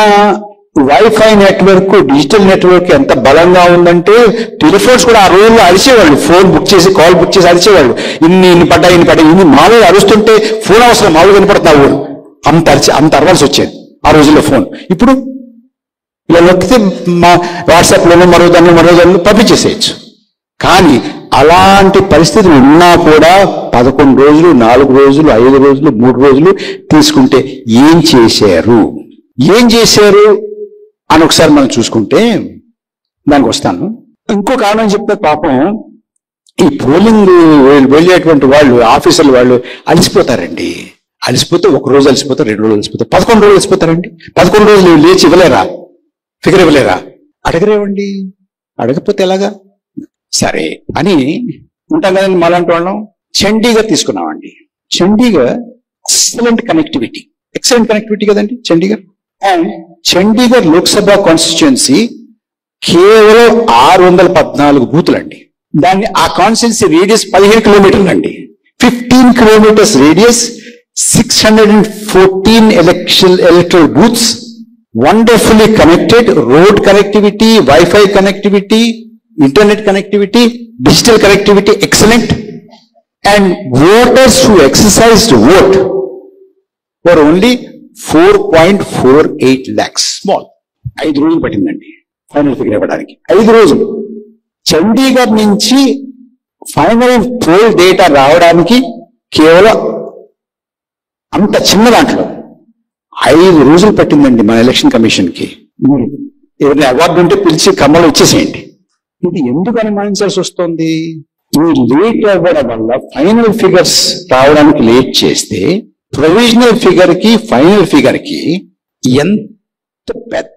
వైఫై నెట్వర్క్, డిజిటల్ నెట్వర్క్ ఎంత బలంగా ఉందంటే టెలిఫోన్స్ కూడా ఆ రోజుల్లో అరిచేవాళ్ళు. ఫోన్ బుక్ చేసి, కాల్ బుక్ చేసి అరిచేవాళ్ళు. ఇన్ని పడ్డాయి ఇన్ని మామూలుగా అరుస్తుంటే ఫోన్ అవసరం, మామూలుగా వినపడుతున్నా ఊరు అంత అరవాల్సి వచ్చేది ఆ రోజుల్లో ఫోన్. ఇప్పుడు ఇలా నొక్కితే మా వాట్సాప్లోనూ మరో దాన్ని పంపించేసేయచ్చు. కానీ అలాంటి పరిస్థితులు ఉన్నా కూడా 11 రోజులు, 4 రోజులు, 5 రోజులు, 3 రోజులు తీసుకుంటే ఏం చేశారు అని ఒకసారి మనం చూసుకుంటే దానికి వస్తాను. ఇంకో కారణం చెప్తే పాపం ఈ పోలింగ్ వెళ్ళేటువంటి వాళ్ళు, ఆఫీసర్లు వాళ్ళు అలసిపోతారండి. అలసిపోతే 1 రోజు అలసిపోతే 2 రోజులు అలసిపోతే 11 రోజులు అలసిపోతారండి. 11 రోజులు లేచి ఇవ్వలేరా, ఫిగర్ ఇవ్వలేరా? అడగరేవండి, అడగకపోతే ఎలాగా? సరే అని ఉంటాం కదండి. మాలాంటి వాళ్ళం చండీగఢ్ తీసుకున్నామండి. చండీగఢ్ ఎక్సలెంట్ కనెక్టివిటీ కదండి చండీగఢ్. అండ్ చండీగఢ్ లోక్సభ కాన్స్టిట్యుయెన్సీ కేవలం 614 బూతులండి. దాన్ని ఆ కాన్స్టిట్యుయెన్సీ రేడియస్ 15 కిలోమీటర్లు అండి. 15 kilometres radius, 614 electoral booths, wonderfully connected, road connectivity, Wi-Fi connectivity, internet connectivity, digital connectivity, excellent. And voters who exercised vote were only 4.48 lakhs. Small. 5 రోజులు పట్టిందండి ఫైనల్ ఫిగర్ ఇవ్వడానికి. 5 రోజులు. చండీగఢ్ నుంచి ఫైనల్ పోల్ డేటా రావడానికి కేవలం అంత చిన్న దాంట్లో 5 రోజులు పట్టిందండి మన ఎలక్షన్ కమిషన్కి. ఏదైనా అవార్డు ఉంటే పిలిచి కమ్మలు ఇచ్చేసేయండి. ఇది ఎందుకు అనుమానించాల్సి వస్తుంది? ఈ లేట్ అవ్వడం వల్ల ఫైనల్ ఫిగర్స్ రావడానికి లేట్ చేస్తే ప్రొవిజనల్ ఫిగర్ కి ఫైనల్ ఫిగర్ కి ఎంత పెద్ద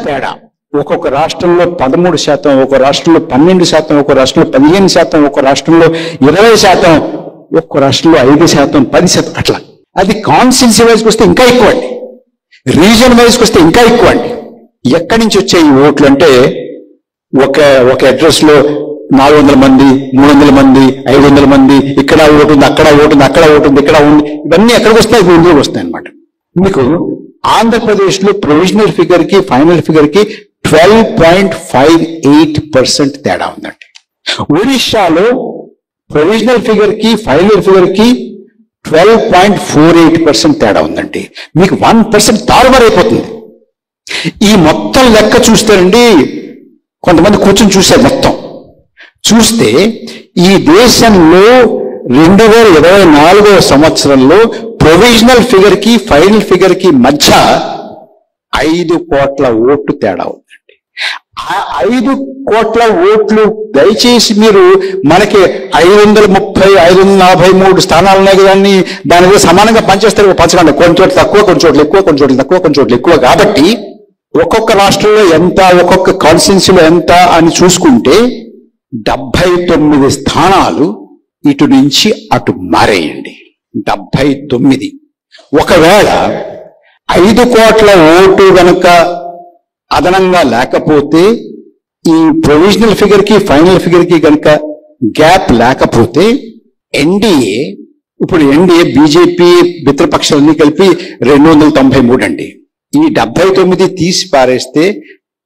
తేడా. ఒక్కొక్క రాష్ట్రంలో 13%, ఒక్కొక్క రాష్ట్రంలో 12%, ఒక్కొక్క రాష్ట్రంలో 15%, ఒక్కొక్క రాష్ట్రంలో 20%, ఒక్కొక్క రాష్ట్రంలో 5%, 10%, అట్లా. అది కాన్స్టిట్యున్సీ వైజ్కి వస్తే ఇంకా ఎక్కువ అండి, రీజన్ వైజ్కి వస్తే ఇంకా ఎక్కువ అండి. ఎక్కడి నుంచి వచ్చాయి ఈ ఓట్లు అంటే, ఒక అడ్రస్ లో 400 మంది, 300 మంది, 500 మంది, ఇక్కడ ఓటు ఉంది, అక్కడ ఓటు ఉంది, అక్కడ ఓటు ఉంది, ఇక్కడ ఉంది, ఇవన్నీ ఎక్కడికి వస్తాయి? ఇందులోకి వస్తాయి అనమాట. మీకు ఆంధ్రప్రదేశ్ లో ప్రొవిజనల్ ఫిగర్ కి ఫైనల్ ఫిగర్ కి 12.58% తేడా ఉందండి. ఒడిశాలో ప్రొవిజనల్ ఫిగర్ కి ఫైనల్ ఫిగర్ కి 12.48% తేడా ఉందండి. మీకు 1% తారుమారైపోతుంది. ఈ మొత్తం లెక్క చూస్తారండి, కొంతమంది కూర్చొని చూశారు. మొత్తం చూస్తే ఈ దేశంలో 2024 సంవత్సరంలో ప్రొవిజనల్ ఫిగర్ కి ఫైనల్ ఫిగర్ కి మధ్య 5 కోట్ల ఓట్లు తేడా ఉందండి. ఆ 5 కోట్ల ఓట్లు దయచేసి మీరు మనకి 530, 543 స్థానాలు ఉన్నాయి కదండి, దాని మీద సమానంగా పనిచేస్తారు. పంచకండి, కొన్ని చోట్ల తక్కువ, కొన్ని చోట్ల ఎక్కువ, కొన్ని చోట్ల తక్కువ, కొన్ని చోట్ల ఎక్కువ. కాబట్టి ఒక్కొక్క రాష్ట్రంలో ఎంత, ఒక్కొక్క కాన్స్టిట్యున్సీలో ఎంత అని చూసుకుంటే 79 స్థానాలు ఇటు నుంచి అటు మారేయండి. 79. ఒకవేళ 5 కోట్ల ఓటు గనక అదనంగా లేకపోతే, ఈ ప్రొవిజనల్ ఫిగర్ కి ఫైనల్ ఫిగర్ కి గనక గ్యాప్ లేకపోతే, ఎన్డీఏ బీజేపీ మిత్రపక్షాలన్నీ కలిపి 293 అండి. ఈ 79 తీసి పారేస్తే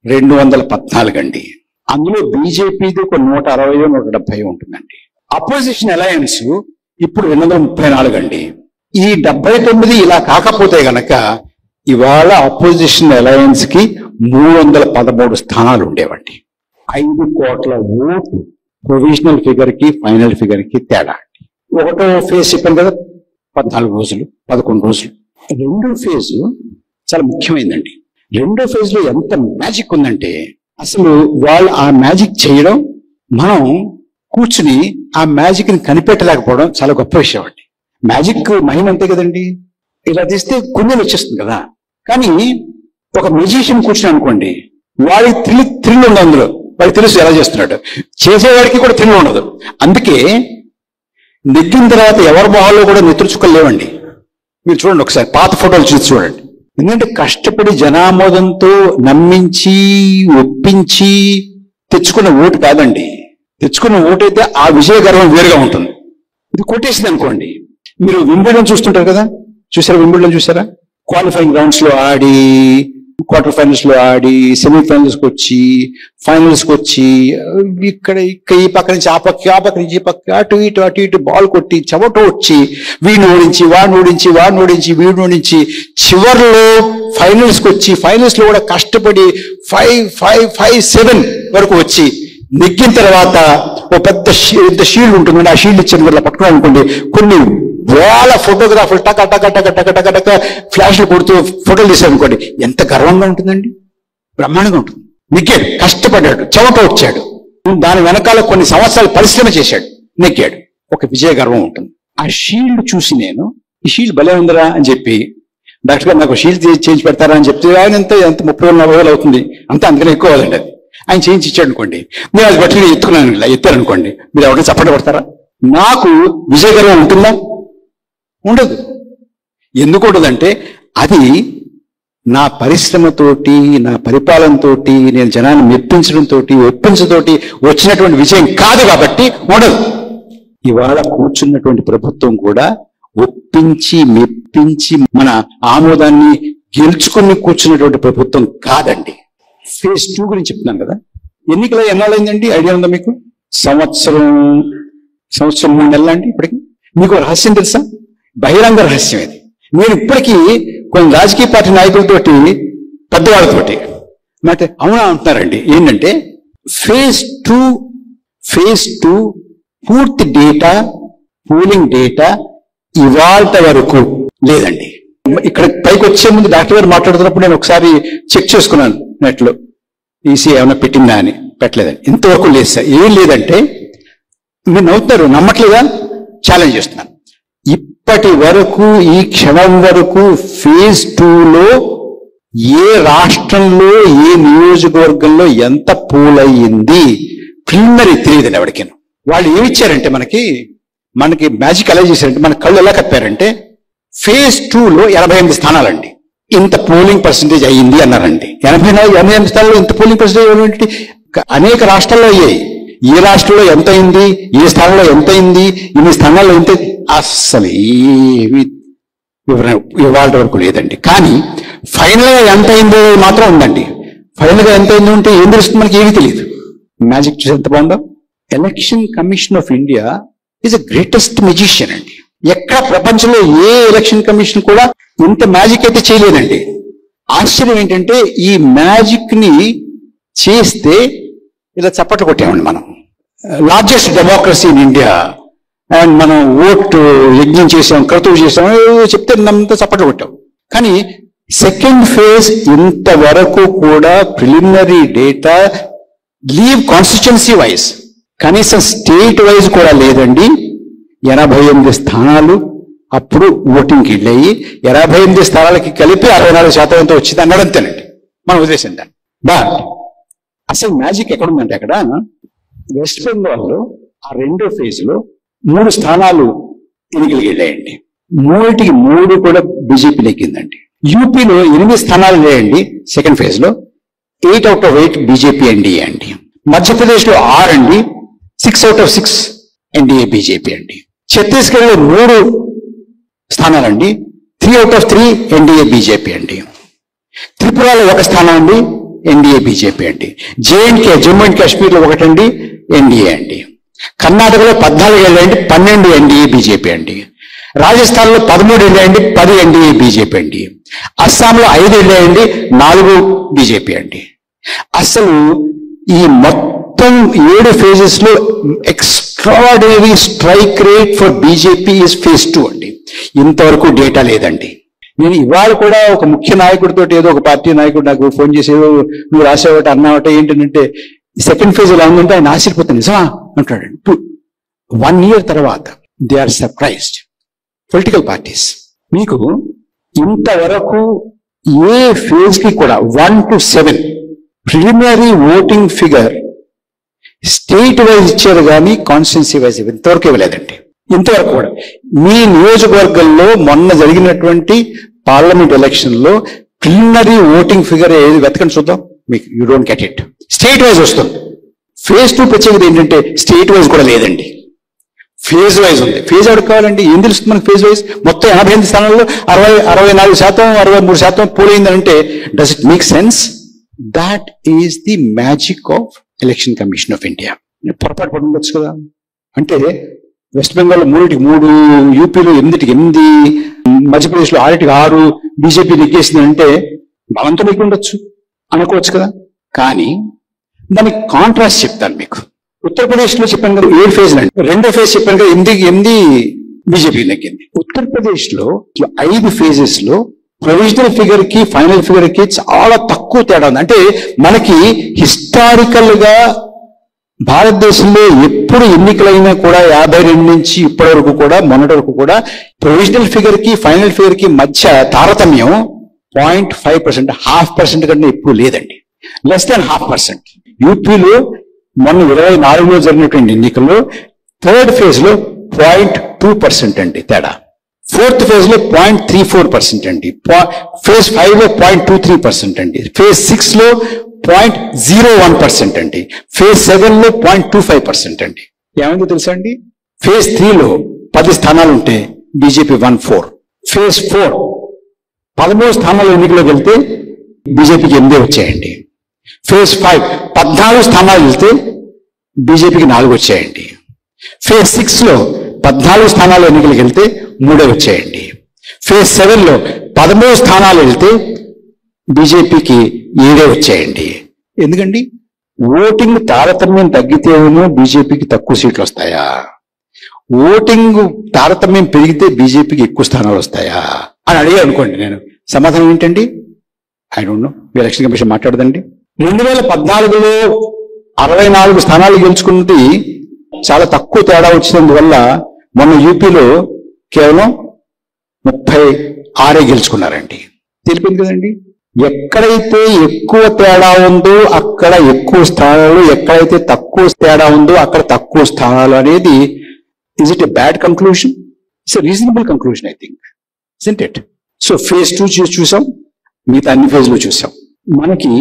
214 అండి. అందులో బీజేపీది ఒక 160, 170 ఉంటుందండి. అపోజిషన్ అలయన్స్ ఇప్పుడు 234 అండి. ఈ 79 ఇలా కాకపోతే గనక ఇవాళ అపోజిషన్ అలయన్స్ కి 313 స్థానాలు ఉండేవండి. 5 కోట్ల ఓటు ప్రొవిజనల్ ఫిగర్ కి ఫైనల్ ఫిగర్ కి తేడా అండి. ఒకటో ఫేజ్ చెప్పాను కదా, 14 రోజులు, 11 రోజులు. రెండో ఫేజ్ చాలా ముఖ్యమైనదండి. రెండో ఫేజ్ లో ఎంత మ్యాజిక్ ఉందంటే, అసలు వాళ్ళు ఆ మ్యాజిక్ చేయడం, మనం కూర్చుని ఆ మ్యాజిక్ ని కనిపెట్టలేకపోవడం చాలా గొప్ప విషయం అండి. మ్యాజిక్ మహిమ అంతే కదండి. ఇలా తీస్తే కుందెలు వచ్చేస్తుంది కదా. కానీ ఒక మ్యూజిషియన్ కూర్చుని అనుకోండి, వాడికి థ్రిల్ ఉండదు అందులో. వాడికి తెలుసు ఎలా చేస్తున్నాడు, చేసేవాడికి కూడా థ్రిల్ ఉండదు. అందుకే నెగ్గిన తర్వాత ఎవరి మొహాల్లో కూడా నెత్తురుచుక్కలు లేవండి. మీరు చూడండి ఒకసారి, పాత ఫోటోలు చూసి చూడండి. ఎందుకంటే కష్టపడి జనామోదంతో నమ్మించి ఒప్పించి తెచ్చుకున్న ఓటు కాదండి. తెచ్చుకున్న ఓటు అయితే ఆ విజయ గర్వం వేరుగా ఉంటుంది. ఇది కొట్టేసింది అనుకోండి. మీరు వింబిల్డన్ చూస్తుంటారు కదా, చూసారా? వింబిల్డన్ చూసారా? క్వాలిఫైయింగ్ రౌండ్స్ లో ఆడి, క్వార్టర్ ఫైనల్స్ లో ఆడి, సెమీఫైనల్స్ కి వచ్చి, ఫైనల్స్ కి వచ్చి, ఇక్కడ ఈ పక్క నుంచి ఆ పక్క, ఆ పక్క నుంచి ఈ పక్క, అటు ఇటు బాల్ కొట్టి చెమట వచ్చి, వీడిని ఓడించి వాడిని ఓడించి వీడిని ఓడించి, చివర్లో ఫైనల్స్ కి వచ్చి, ఫైనల్స్ లో కూడా కష్టపడి 5-7 వరకు వచ్చి నెగ్గిన తర్వాత ఓ పెద్ద షీల్డ్ ఉంటుంది. ఆ షీల్డ్ ఇచ్చిన వల్ల పట్టుకోవాలనుకోండి, కొన్ని వేల ఫోటోగ్రాఫర్లు టక టక టక టక టక టక ఫ్లాష్లు కొడుతూ ఫోటోలు తీశారనుకోండి, ఎంత గర్వంగా ఉంటుందండి. బ్రహ్మాండంగా ఉంటుంది. నెగ్గాడు, కష్టపడ్డాడు, చెమట వచ్చాడు, దాని వెనకాల కొన్ని సంవత్సరాలు పరిశ్రమ చేశాడు, నెగ్గాడు. ఒక విజయ గర్వం ఉంటుంది. ఆ షీల్డ్ చూసి నేను ఈ షీల్డ్ భలే ఉందరా అని చెప్పి డాక్టర్ గారు నాకు షీల్డ్ చేయించి పెడతారా అని చెప్తే ఆయన ఎంత 30,000-40,000 అవుతుంది అంతే, అందుకని ఎక్కువ అవ్వాలండి అది. ఆయన చేయించి ఇచ్చాడు అనుకోండి, మీరు అది బట్టి ఎత్తుకున్నాను ఇలా ఎత్తారనుకోండి, మీరు ఎవరైనా చప్పట పడతారా? నాకు విజయగర్వం ఉంటుందా? ఉండదు. ఎందుకు ఉండదంటే అది నా పరిశ్రమతోటి, నా పరిపాలనతోటి, నేను జనాన్ని మెప్పించడంతో, ఒప్పించతోటి వచ్చినటువంటి విజయం కాదు కాబట్టి ఉండదు. ఇవాళ కూర్చున్నటువంటి ప్రభుత్వం కూడా ఒప్పించి మెప్పించి మన ఆమోదాన్ని గెలుచుకుని కూర్చున్నటువంటి ప్రభుత్వం కాదండి. ఫేజ్ 2 గురించి చెప్తున్నాను కదా. ఎన్నికల ఎన్నాళ్ళైందండి? ఐడియా ఉందా మీకు? సంవత్సరం 3 నెలలు అండి. ఇప్పటికి మీకు రహస్యం తెలుసా? బహిరంగ రహస్యం ఇది. నేను ఇప్పటికీ కొన్ని రాజకీయ పార్టీ నాయకులతోటి, పెద్దవాళ్ళతోటి మాట అవునా అంటున్నారండి. ఏంటంటే ఫేజ్ 2 పూర్తి డేటా, పోలింగ్ డేటా ఇవాళ వరకు లేదండి. ఇక్కడ పైకి వచ్చే ముందు డాక్టర్ గారు మాట్లాడుతున్నప్పుడు నేను ఒకసారి చెక్ చేసుకున్నాను నెట్లో, ఈసీ ఏమైనా పెట్టిందా అని. పెట్టలేదండి. ఇంతవరకు లేదు సార్. ఏం లేదంటే మీరు నవ్వుతారు, నమ్మట్లేదా? ఛాలెంజ్ చేస్తున్నాను. ఇప్పటి వరకు, ఈ క్షణం వరకు ఫేజ్ 2లో ఏ రాష్ట్రంలో, ఏ నియోజకవర్గంలో ఎంత పోల్ అయ్యింది ప్రిలిమినరీ తెలియదండి ఎవరికైనా. వాళ్ళు ఏమిచ్చారంటే మనకి మ్యాజిక్ ఎలా చేశారంటే, మన కళ్ళు ఎలా కప్పారంటే ఫేజ్ 2లో 88 స్థానాలండి, ఇంత పోలింగ్ పర్సంటేజ్ అయ్యింది అన్నారండి. 88 స్థానాల్లో ఇంత పోలింగ్ పర్సంటేజ్ ఏంటి? అనేక రాష్ట్రాల్లో అయ్యాయి. ఏ రాష్ట్రంలో ఎంత అయింది, ఏ స్థానంలో ఎంత అయింది, ఇన్ని స్థానాల్లో ఎంత, అస్సలు ఏమి వివరణ ఇవాళ వరకు లేదండి. కానీ ఫైనల్ గా ఎంత అయిందో మాత్రం ఉందండి. ఫైనల్ గా ఎంత అయిందో ఉంటే ఏం తెలుస్తుంది? మనకి ఏమీ తెలియదు. మ్యాజిక్ చూసి ఎంత బాగుందో. Election commission of India is the greatest magician అండి. ఎక్కడ ప్రపంచంలో ఏ ఎలక్షన్ కమిషన్ కూడా ఇంత మ్యాజిక్ అయితే చేయలేదండి. ఆశ్చర్యం ఏంటంటే ఈ మ్యాజిక్ ని చేస్తే ఇలా చప్పట్లు కొట్టామండి మనం. Largest democracy in India and మనం ఓటు యజ్ఞం చేసాం, క్రతువు చేసాం, చెప్తే నమ్మంతా చప్పట్లు కొట్టాం. కానీ సెకండ్ ఫేజ్ ఇంతవరకు కూడా preliminary data leave constituency wise, కనీసం స్టేట్ వైజ్ కూడా లేదండి. 88 స్థానాలు అప్పుడు ఓటింగ్కి వెళ్ళాయి. 88 స్థానాలకి కలిపి 64% ఎంతో వచ్చింది అన్నదంతేనండి మన ఉద్దేశం. దాన్ని బట్ అసలు మ్యాజిక్ ఎక్కడుందంటే అక్కడ వెస్ట్ బెంగాల్లో ఆ రెండో ఫేజ్ లో 3 స్థానాలు ఎన్నికలకి వెళ్ళాయండి. 3కి 3 కూడా బీజేపీ నెగ్గిందండి. యూపీలో 8 స్థానాలు లేయండి సెకండ్ ఫేజ్ లో, 8 out of 8 బీజేపీ ఎన్డీఏ అండి. మధ్యప్రదేశ్ లో 6 అండి, 6 out of 6 ఎన్డీఏ బీజేపీ అండి. ఛత్తీస్గఢ్ లో 3 స్థానాలండి, 3 out of 3 ఎన్డీఏ బీజేపీ అండి. త్రిపురలో 1 స్థానం అండి, ఎన్డీఏ బీజేపీ అండి. జేఎండ్కే, జమ్మూ అండ్ కాశ్మీర్ లో 1 అండి, ఎన్డీఏ అండి. కర్ణాటకలో 14 వెళ్ళండి, 12 ఎన్డీఏ బీజేపీ అండి. రాజస్థాన్ లో 13 వెళ్ళండి, 10 ఎన్డీఏ బీజేపీ అండి. అస్సాంలో 5 వెళ్ళండి, 4 బీజేపీ అండి. అసలు ఈ మొత్తం 7 ఫేజెస్ లో extraordinary strike rate for BJP is phase 2 అండి. ఇంతవరకు డేటా లేదండి. నేను ఇవాళ కూడా ఒక ముఖ్య నాయకుడితో, ఏదో ఒక పార్టీ నాయకుడు నాకు ఫోన్ చేసి నువ్వు రాసేవాట అన్నావట ఏంటంటే సెకండ్ ఫేజ్ ఎలా ఉందంటే ఆయన ఆశ్చర్యపోతాను, నిజమా అంటాడు. 1 year తర్వాత they are surprised. Political parties మీకు ఇంతవరకు ఏ ఫేజ్ కి కూడా 1 to 7 preliminary voting figure state wise ఇచ్చారు కానీ కాన్స్టిట్యున్సీ వైజ్ ఇంతవరకు ఇవ్వలేదండి. ఇంతవరకు కూడా మీ నియోజకవర్గంలో మొన్న జరిగినటువంటి పార్లమెంట్ ఎలక్షన్ లో ప్రిలిమినరీ ఓటింగ్ ఫిగర్ ఏది వెతకండి చూద్దాం. మీకు you don't get it. State wise వస్తుంది. ఫేజ్ 2 ప్రత్యేకత ఏంటంటే స్టేట్ వైజ్ కూడా లేదండి, ఫేజ్ వైజ్ ఉంది. ఫేజ్ ఎవరికి కావాలండి? ఏం తెలుస్తుంది మనకు ఫేజ్ వైజ్? మొత్తం 88 స్థానాల్లో 64%, 63% పోలైందంటే does it make sense? That is the magic of election commission of India. పొరపాటు పడి ఉండొచ్చు కదా. అంటే వెస్ట్ బెంగాల్లో 3కి 3, యూపీలో 8కి 8, మధ్యప్రదేశ్లో 6కి 6 బీజేపీ నెగ్గేసింది అంటే బలంతో నెగ్గి ఉండొచ్చు అనుకోవచ్చు కదా. కానీ దానికి కాంట్రాస్ట్ చెప్తాను మీకు. ఉత్తరప్రదేశ్ లో చెప్పాను కదా 7 ఫేజ్లు అండి, రెండో ఫేజ్ చెప్పాను కదా 8 బీజేపీ నెగ్గింది. ఉత్తరప్రదేశ్ లో 5 ఫేజెస్ లో ప్రొవిజనల్ ఫిగర్ కి ఫైనల్ ఫిగర్ కి చాలా తక్కువ తేడా ఉంది. అంటే మనకి హిస్టారికల్ గా భారతదేశంలో ఎప్పుడు ఎన్నికలైనా కూడా 52 నుంచి ఇప్పటి వరకు కూడా మొన్నటి వరకు కూడా ప్రొవిజనల్ ఫిగర్ కి ఫైనల్ ఫిగర్ కి మధ్య తారతమ్యం 0.5%, 0.5% కంటే ఎక్కువ లేదండి. Less than 0.5%. యూపీలో మొన్న 24లో జరిగినటువంటి ఎన్నికల్లో థర్డ్ ఫేజ్ లో 0.2% అండి తేడా. ఫోర్త్ ఫేజ్ లో 0.34% అండి. ఫేజ్ 5 లో 0.23% అండి. ఫేజ్ 6 లో 0.01% అండి. ఫేజ్ 7 లో 0.25% అండి. ఏమైందో తెలుసా అండి? ఫేజ్ 3 లో 10 స్థానాలు ఉంటే బీజేపీ 1-4. ఫేజ్ 4 13 స్థానాలు ఎన్నికలోకి వెళ్తే బీజేపీకి 8 వచ్చాయండి. ఫేజ్ 5 14 స్థానాలు వెళ్తే బీజేపీకి 4 వచ్చాయండి. ఫేజ్ 6 లో 14 స్థానాలు ఎన్నికలకు వెళ్తే 3 వచ్చాయండి. ఫేజ్ 7 లో 13 స్థానాలు వెళ్తే బీజేపీకి 7 వచ్చాయండి. ఎందుకండి? ఓటింగ్ తారతమ్యం తగ్గితేనేమో బీజేపీకి తక్కువ సీట్లు వస్తాయా, ఓటింగ్ తారతమ్యం పెరిగితే బీజేపీకి ఎక్కువ స్థానాలు వస్తాయా అని అడిగా అనుకోండి. నేను సమాధానం ఏంటండి? I don't know. Election commission మాట్లాడదండి. 2014లో 64 స్థానాలు గెలుచుకున్నది చాలా తక్కువ తేడా వచ్చినందువల్ల మొన్న యూపీలో కేవలం 36 గెలుచుకున్నారండి. తెలిపింది కదండి. ఎక్కడైతే ఎక్కువ తేడా ఉందో అక్కడ ఎక్కువ స్థానాలు, ఎక్కడైతే తక్కువ తేడా ఉందో అక్కడ తక్కువ స్థానాలు అనేది is it a bad conclusion? It's a reasonable conclusion I think, isn't it? So phase 2 చూసాం, మిగతా అన్ని ఫేజ్లు చూసాం. మనకి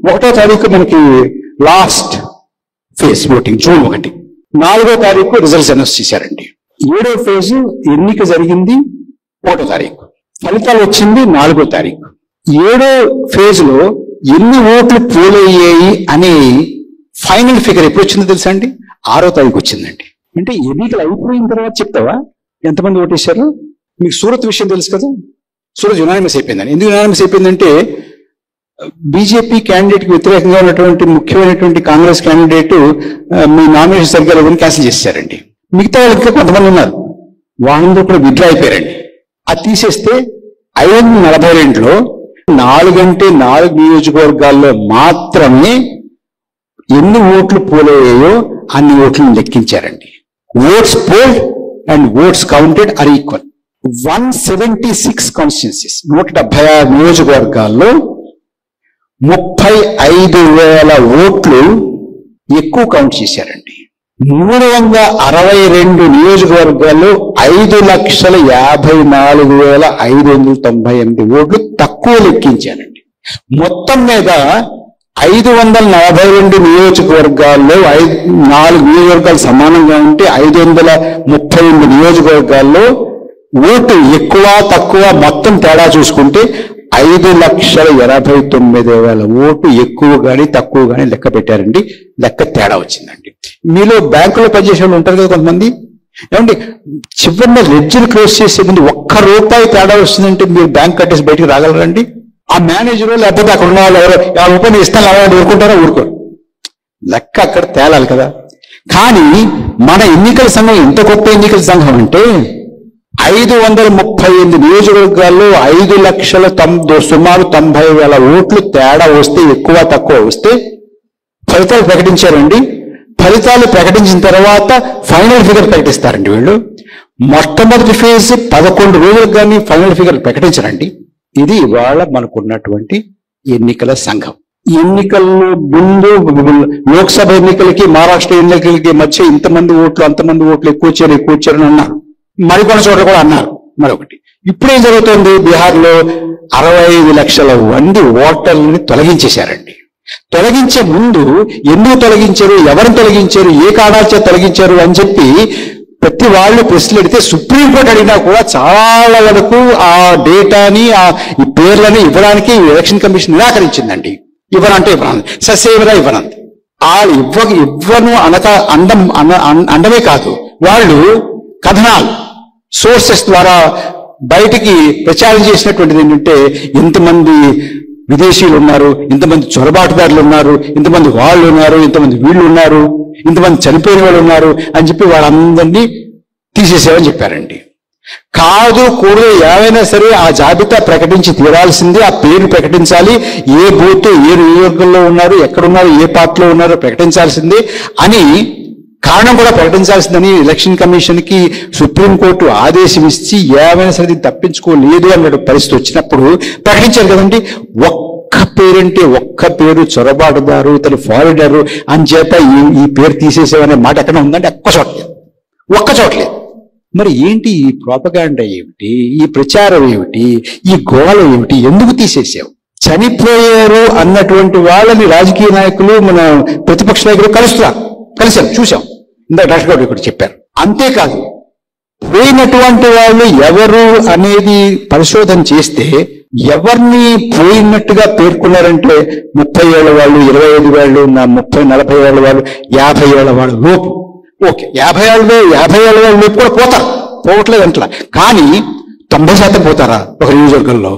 1వ తారీఖు మనకి లాస్ట్ ఫేజ్ ఓటింగ్, జూన్ 1. 4వ తారీఖు రిజల్ట్స్ అనౌన్స్ చేశారండి. 7వ ఫేజ్ ఎన్నిక జరిగింది 1వ తారీఖు, ఫలితాలు వచ్చింది 4వ తారీఖు. 7వ ఫేజ్ లో ఎన్ని ఓట్లు పోలయ్యాయి అనే ఫైనల్ ఫిగర్ ఎప్పుడు వచ్చిందో తెలుసా అండి? 6వ తారీఖు వచ్చిందండి. అంటే ఎన్నికలు అయిపోయిన తర్వాత చెప్తావా ఎంతమంది ఓటేశారు? మీకు సూరత్ విషయం తెలుసు కదా, సూరత్ యునానిమస్ అయిపోయిందని. ఎందుకు యునానిమస్ అయిపోయిందంటే బీజేపీ క్యాండిడేట్ కి వ్యతిరేకంగా ఉన్నటువంటి ముఖ్యమైనటువంటి కాంగ్రెస్ క్యాండిడేట్ మీ నామినేషన్ సరిగ్గా లేదని క్యాన్సిల్ చేశారండి. మిగతా వాళ్ళు ఇంకా కొంతమంది ఉన్నారు, వాళ్ళందరూ కూడా విత్డ్రా అయిపోయారండి. అది తీసేస్తే 542లో 4 నియోజకవర్గాల్లో మాత్రమే ఎన్ని ఓట్లు పోలయ్యాయో అన్ని ఓట్లను లెక్కించారండి. Votes polled and votes counted are equal. 176 constituencies, 176 నియోజకవర్గాల్లో 35,000 ఓట్లు ఎక్కువ కౌంట్ చేశారండి. 362 నియోజకవర్గాల్లో 5,54,598 ఓట్లు తక్కువ లెక్కించారండి. మొత్తం మీద 542 నియోజకవర్గాల్లో 4 నియోజకవర్గాలు సమానంగా ఉంటే 538 నియోజకవర్గాల్లో ఓటు ఎక్కువ తక్కువ మొత్తం తేడా చూసుకుంటే 5,89,000 ఓటు ఎక్కువ గాని తక్కువ గాని లెక్క పెట్టారండి. లెక్క తేడా వచ్చిందండి. మీలో బ్యాంకులో పనిచేసే వాళ్ళు ఉంటారు కదా కొంతమంది, ఏమండి చివరిన లెడ్జర్ క్లోజ్ చేసే ముందు ₹1 తేడా వస్తుందంటే మీరు బ్యాంక్ కట్టేసి బయటకు రాగలరండి? ఆ మేనేజరు లేకపోతే అక్కడ ఉన్న వాళ్ళు ఎవరో ₹50 ఇస్తాను అలాంటి ఊరుకుంటారా? ఊరుకోరు. లెక్క అక్కడ తేలాలి కదా. కానీ మన ఎన్నికల సంఘం ఎంత గొప్ప ఎన్నికల సంఘం అంటే 538 నియోజకవర్గాల్లో 5,90,000 సుమారు 90,000 ఓట్లు తేడా వస్తే, ఎక్కువ తక్కువ వస్తే ఫలితాలు ప్రకటించారండి. ఫలితాలు ప్రకటించిన తర్వాత ఫైనల్ ఫిగర్ ప్రకటిస్తారండి వీళ్ళు. మొట్టమొదటి ఫేజ్ 11 రోజులకు కానీ ఫైనల్ ఫిగర్ ప్రకటించరండి. ఇది ఇవాళ మనకున్నటువంటి ఎన్నికల సంఘం. ఎన్నికల్లో ముందు లోక్సభ ఎన్నికలకి మహారాష్ట్ర ఎన్నికలకి మధ్య ఇంతమంది ఓట్లు అంతమంది ఓట్లు ఎక్కువ వచ్చారని అన్నారు. మరికొన్ని చోట్ల కూడా అన్నారు. మరొకటి ఇప్పుడేం జరుగుతుంది? బీహార్లో 65 లక్షల మంది ఓటర్లని తొలగించేశారండి. తొలగించే ముందు ఎందుకు తొలగించారు, ఎవరిని తొలగించారు, ఏ కారణాలచే తొలగించారు అని చెప్పి ప్రతి వాళ్ళు ప్రశ్నలు అడిగితే సుప్రీంకోర్టు అడిగినా కూడా చాలా వరకు ఆ డేటాని ఈ పేర్లని ఇవ్వడానికి ఎలక్షన్ కమిషన్ నిరాకరించిందండి. ఇవ్వనంటే ఇవ్వను, ససేవరా ఇవ్వనంది. ఇవ్వను అండమే కాదు, వాళ్ళు కథనాలు సోర్సెస్ ద్వారా బయటికి ప్రచారం చేసినటువంటిది ఏంటంటే ఇంతమంది విదేశీయులు ఉన్నారు, ఇంతమంది చొరబాటుదారులు ఉన్నారు, ఇంతమంది వాళ్ళు ఉన్నారు, ఇంతమంది వీళ్ళు ఉన్నారు, ఇంతమంది చనిపోయిన వాళ్ళు ఉన్నారు అని చెప్పి వాళ్ళందరినీ తీసేసామని చెప్పారండి. కాదు కూడదు ఏవైనా సరే ఆ జాబితా ప్రకటించి తీరాల్సిందే, ఆ పేరు ప్రకటించాలి, ఏ బూత్ ఏ నియోజకవర్గంలో ఉన్నారు, ఎక్కడున్నారు, ఏ పార్టీలో ఉన్నారో ప్రకటించాల్సిందే అని, కారణం కూడా ప్రకటించాల్సిందని ఎలక్షన్ కమిషన్ కి సుప్రీంకోర్టు ఆదేశం ఇచ్చి ఏవైనా సరే తప్పించుకోలేదు అన్న పరిస్థితి వచ్చినప్పుడు ప్రకటించారు కదండి. ఒక్క పేరంటే ఒక్క పేరు చొరబాటుదారు, ఇతను ఫారినరు అని చేత ఈ పేరు తీసేసేవనే మాట ఎక్కడ ఉందంటే ఒక్క చోట్లేదు. మరి ఏంటి ఈ ప్రోపగాండా ఏమిటి, ఈ ప్రచారం ఏమిటి, ఈ గోళ ఏమిటి, ఎందుకు తీసేసావు? చనిపోయారు అన్నటువంటి వాళ్ళని రాజకీయ నాయకులు మన ప్రతిపక్ష నాయకులు కలిశారు, చూసాం. ఇందాక డాక్టర్ గారు ఇక్కడ చెప్పారు. అంతేకాదు పోయినటువంటి వాళ్ళు ఎవరు అనేది పరిశోధన చేస్తే ఎవరిని పోయినట్టుగా పేర్కొన్నారంటే 30 ఏళ్ల వాళ్ళు, 25 ఏళ్ళు, 30-40 ఏళ్ల వాళ్ళు, 50 ఏళ్ల వాళ్ళు లోపు. ఓకే, 50 ఏళ్ల వాళ్ళు లోపు కూడా పోవట్లేదు అంటలా. కానీ 90% పోతారా ఒక నియోజకవర్గంలో?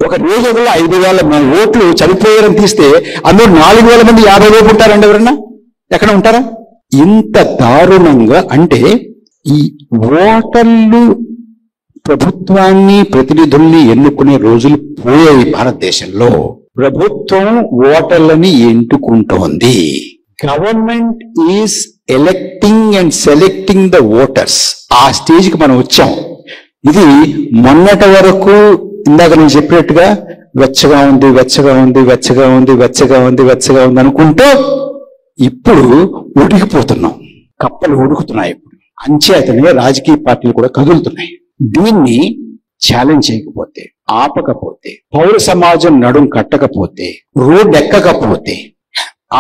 ఒక నియోజకవర్గంలో 5,000 ఓట్లు చనిపోయారని తీస్తే అందులో 4,000 మంది 50 లోపు ఉంటారండి. ఎవరన్నా ఎక్కడ ఉంటారా? ఇంత దారుణంగా అంటే ఈ ఓటర్లు ప్రభుత్వాన్ని ప్రతినిధుల్ని ఎన్నుకునే రోజులు పోయాయి. భారతదేశంలో ప్రభుత్వం ఓటర్లని ఎన్నుకుంటోంది. Government is electing and selecting the voters. ఆ స్టేజ్కి మనం వచ్చాం. ఇది మొన్నటి వరకు ఇందాక నేను చెప్పినట్టుగా వెచ్చగా ఉంది అనుకుంటూ ఇప్పుడు ఉడికిపోతున్నాం. కప్పలు ఉడుకుతున్నాయి. ఇప్పుడు అంచేతనే రాజకీయ పార్టీలు కూడా కదులుతున్నాయి. దీన్ని ఛాలెంజ్ చేయకపోతే, ఆపకపోతే, పౌర సమాజం నడుం కట్టకపోతే, రోడ్డు ఎక్కకపోతే,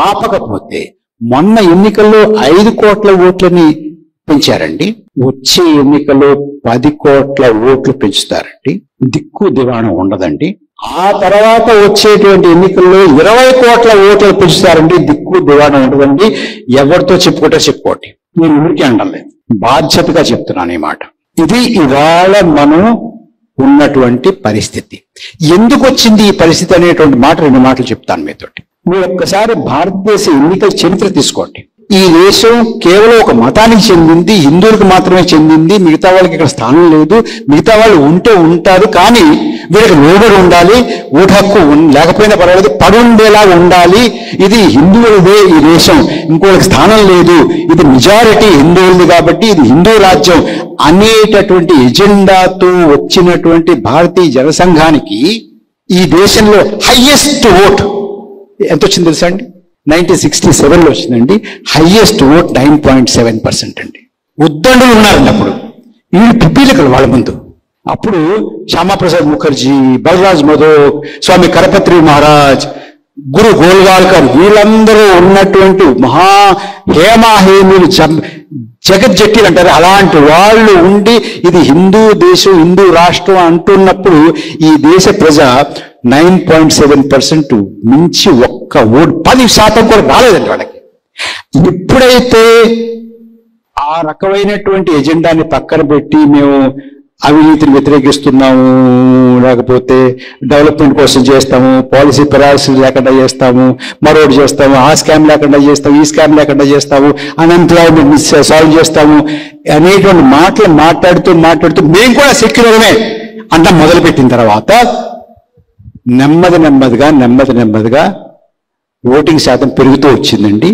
ఆపకపోతే, మొన్న ఎన్నికల్లో 5 కోట్ల ఓట్లని పెంచారండి. వచ్చే ఎన్నికల్లో 10 కోట్ల ఓట్లు పెంచుతారండి. దిక్కు దివాణం ఉండదండి. ఆ తర్వాత వచ్చేటువంటి ఎన్నికల్లో 20 కోట్ల ఓట్లు పెంచుతారండి. దిక్కు దివాణం ఉండదండి. ఎవరితో చెప్పుకోండి. నేను ఊరికే అనలేదు, బాధ్యతగా చెప్తున్నాను ఈ మాట. ఇది ఇవాళ మనం ఉన్నటువంటి పరిస్థితి. ఎందుకు వచ్చింది ఈ పరిస్థితి అనేటువంటి మాట 2 మాటలు చెప్తాను మీతోటి. మీరు ఒక్కసారి భారతదేశ ఎన్నికల చరిత్ర తీసుకోండి. ఈ దేశం కేవలం ఒక మతానికి చెందింది, హిందువులకు మాత్రమే చెందింది. మిగతా వాళ్ళకి ఇక్కడ స్థానం లేదు. మిగతా వాళ్ళు ఉంటే ఉంటారు, కానీ వీళ్ళకి లోబడి ఉండాలి. ఓటు హక్కు లేకపోయినా పర్వాలేదు, పడుండేలా ఉండాలి. ఇది హిందువులదే ఈ దేశం, ఇంకోళ్ళకి స్థానం లేదు, ఇది మెజారిటీ హిందువులది కాబట్టి ఇది హిందూ రాజ్యం అనేటటువంటి ఎజెండాతో వచ్చినటువంటి భారతీయ జనసంఘానికి ఈ దేశంలో హైయెస్ట్ ఓట్ ఎంత వచ్చింది తెలుసా అండి? 1967లో వచ్చిందండి. హైయెస్ట్ ఓట్ 9.7% అండి. ఉద్దండులు ఉన్నారండి అప్పుడు. వీళ్ళు పిపీలకలు వాళ్ళ ముందు. అప్పుడు శ్యామాప్రసాద్ ముఖర్జీ, బలరాజ్ మధోక్, స్వామి కరపత్రి మహారాజ్, గురు గోల్వాల్కర్, వీళ్ళందరూ ఉన్నటువంటి మహా హేమాహేములు, జగజ్జట్టీలు అంటారు, అలాంటి వాళ్ళు ఉండి ఇది హిందూ దేశం, హిందూ రాష్ట్రం అంటున్నప్పుడు ఈ దేశ ప్రజ 9.7% మించి ఒక్క ఓటు 10% కూడా రాలేదండి వాళ్ళకి. ఎప్పుడైతే ఆ రకమైనటువంటి ఎజెండాని పక్కన పెట్టి మేము అవినీతిని వ్యతిరేకిస్తున్నాము, లేకపోతే డెవలప్మెంట్ కోసం చేస్తాము, పాలసీ పెరాలసిస్ లేకుండా చేస్తాము, మరొకటి చేస్తాము, ఆ స్కామ్ లేకుండా చేస్తాము, ఈ స్కామ్ లేకుండా చేస్తాము, అన్ఎంప్లాయ్మెంట్ సాల్వ్ చేస్తాము అనేటువంటి మాటలు మాట్లాడుతూ మేము కూడా సెక్యులర్మే అంట మొదలుపెట్టిన తర్వాత నెమ్మదిగా ఓటింగ్ శాతం పెరుగుతూ వచ్చిందండి.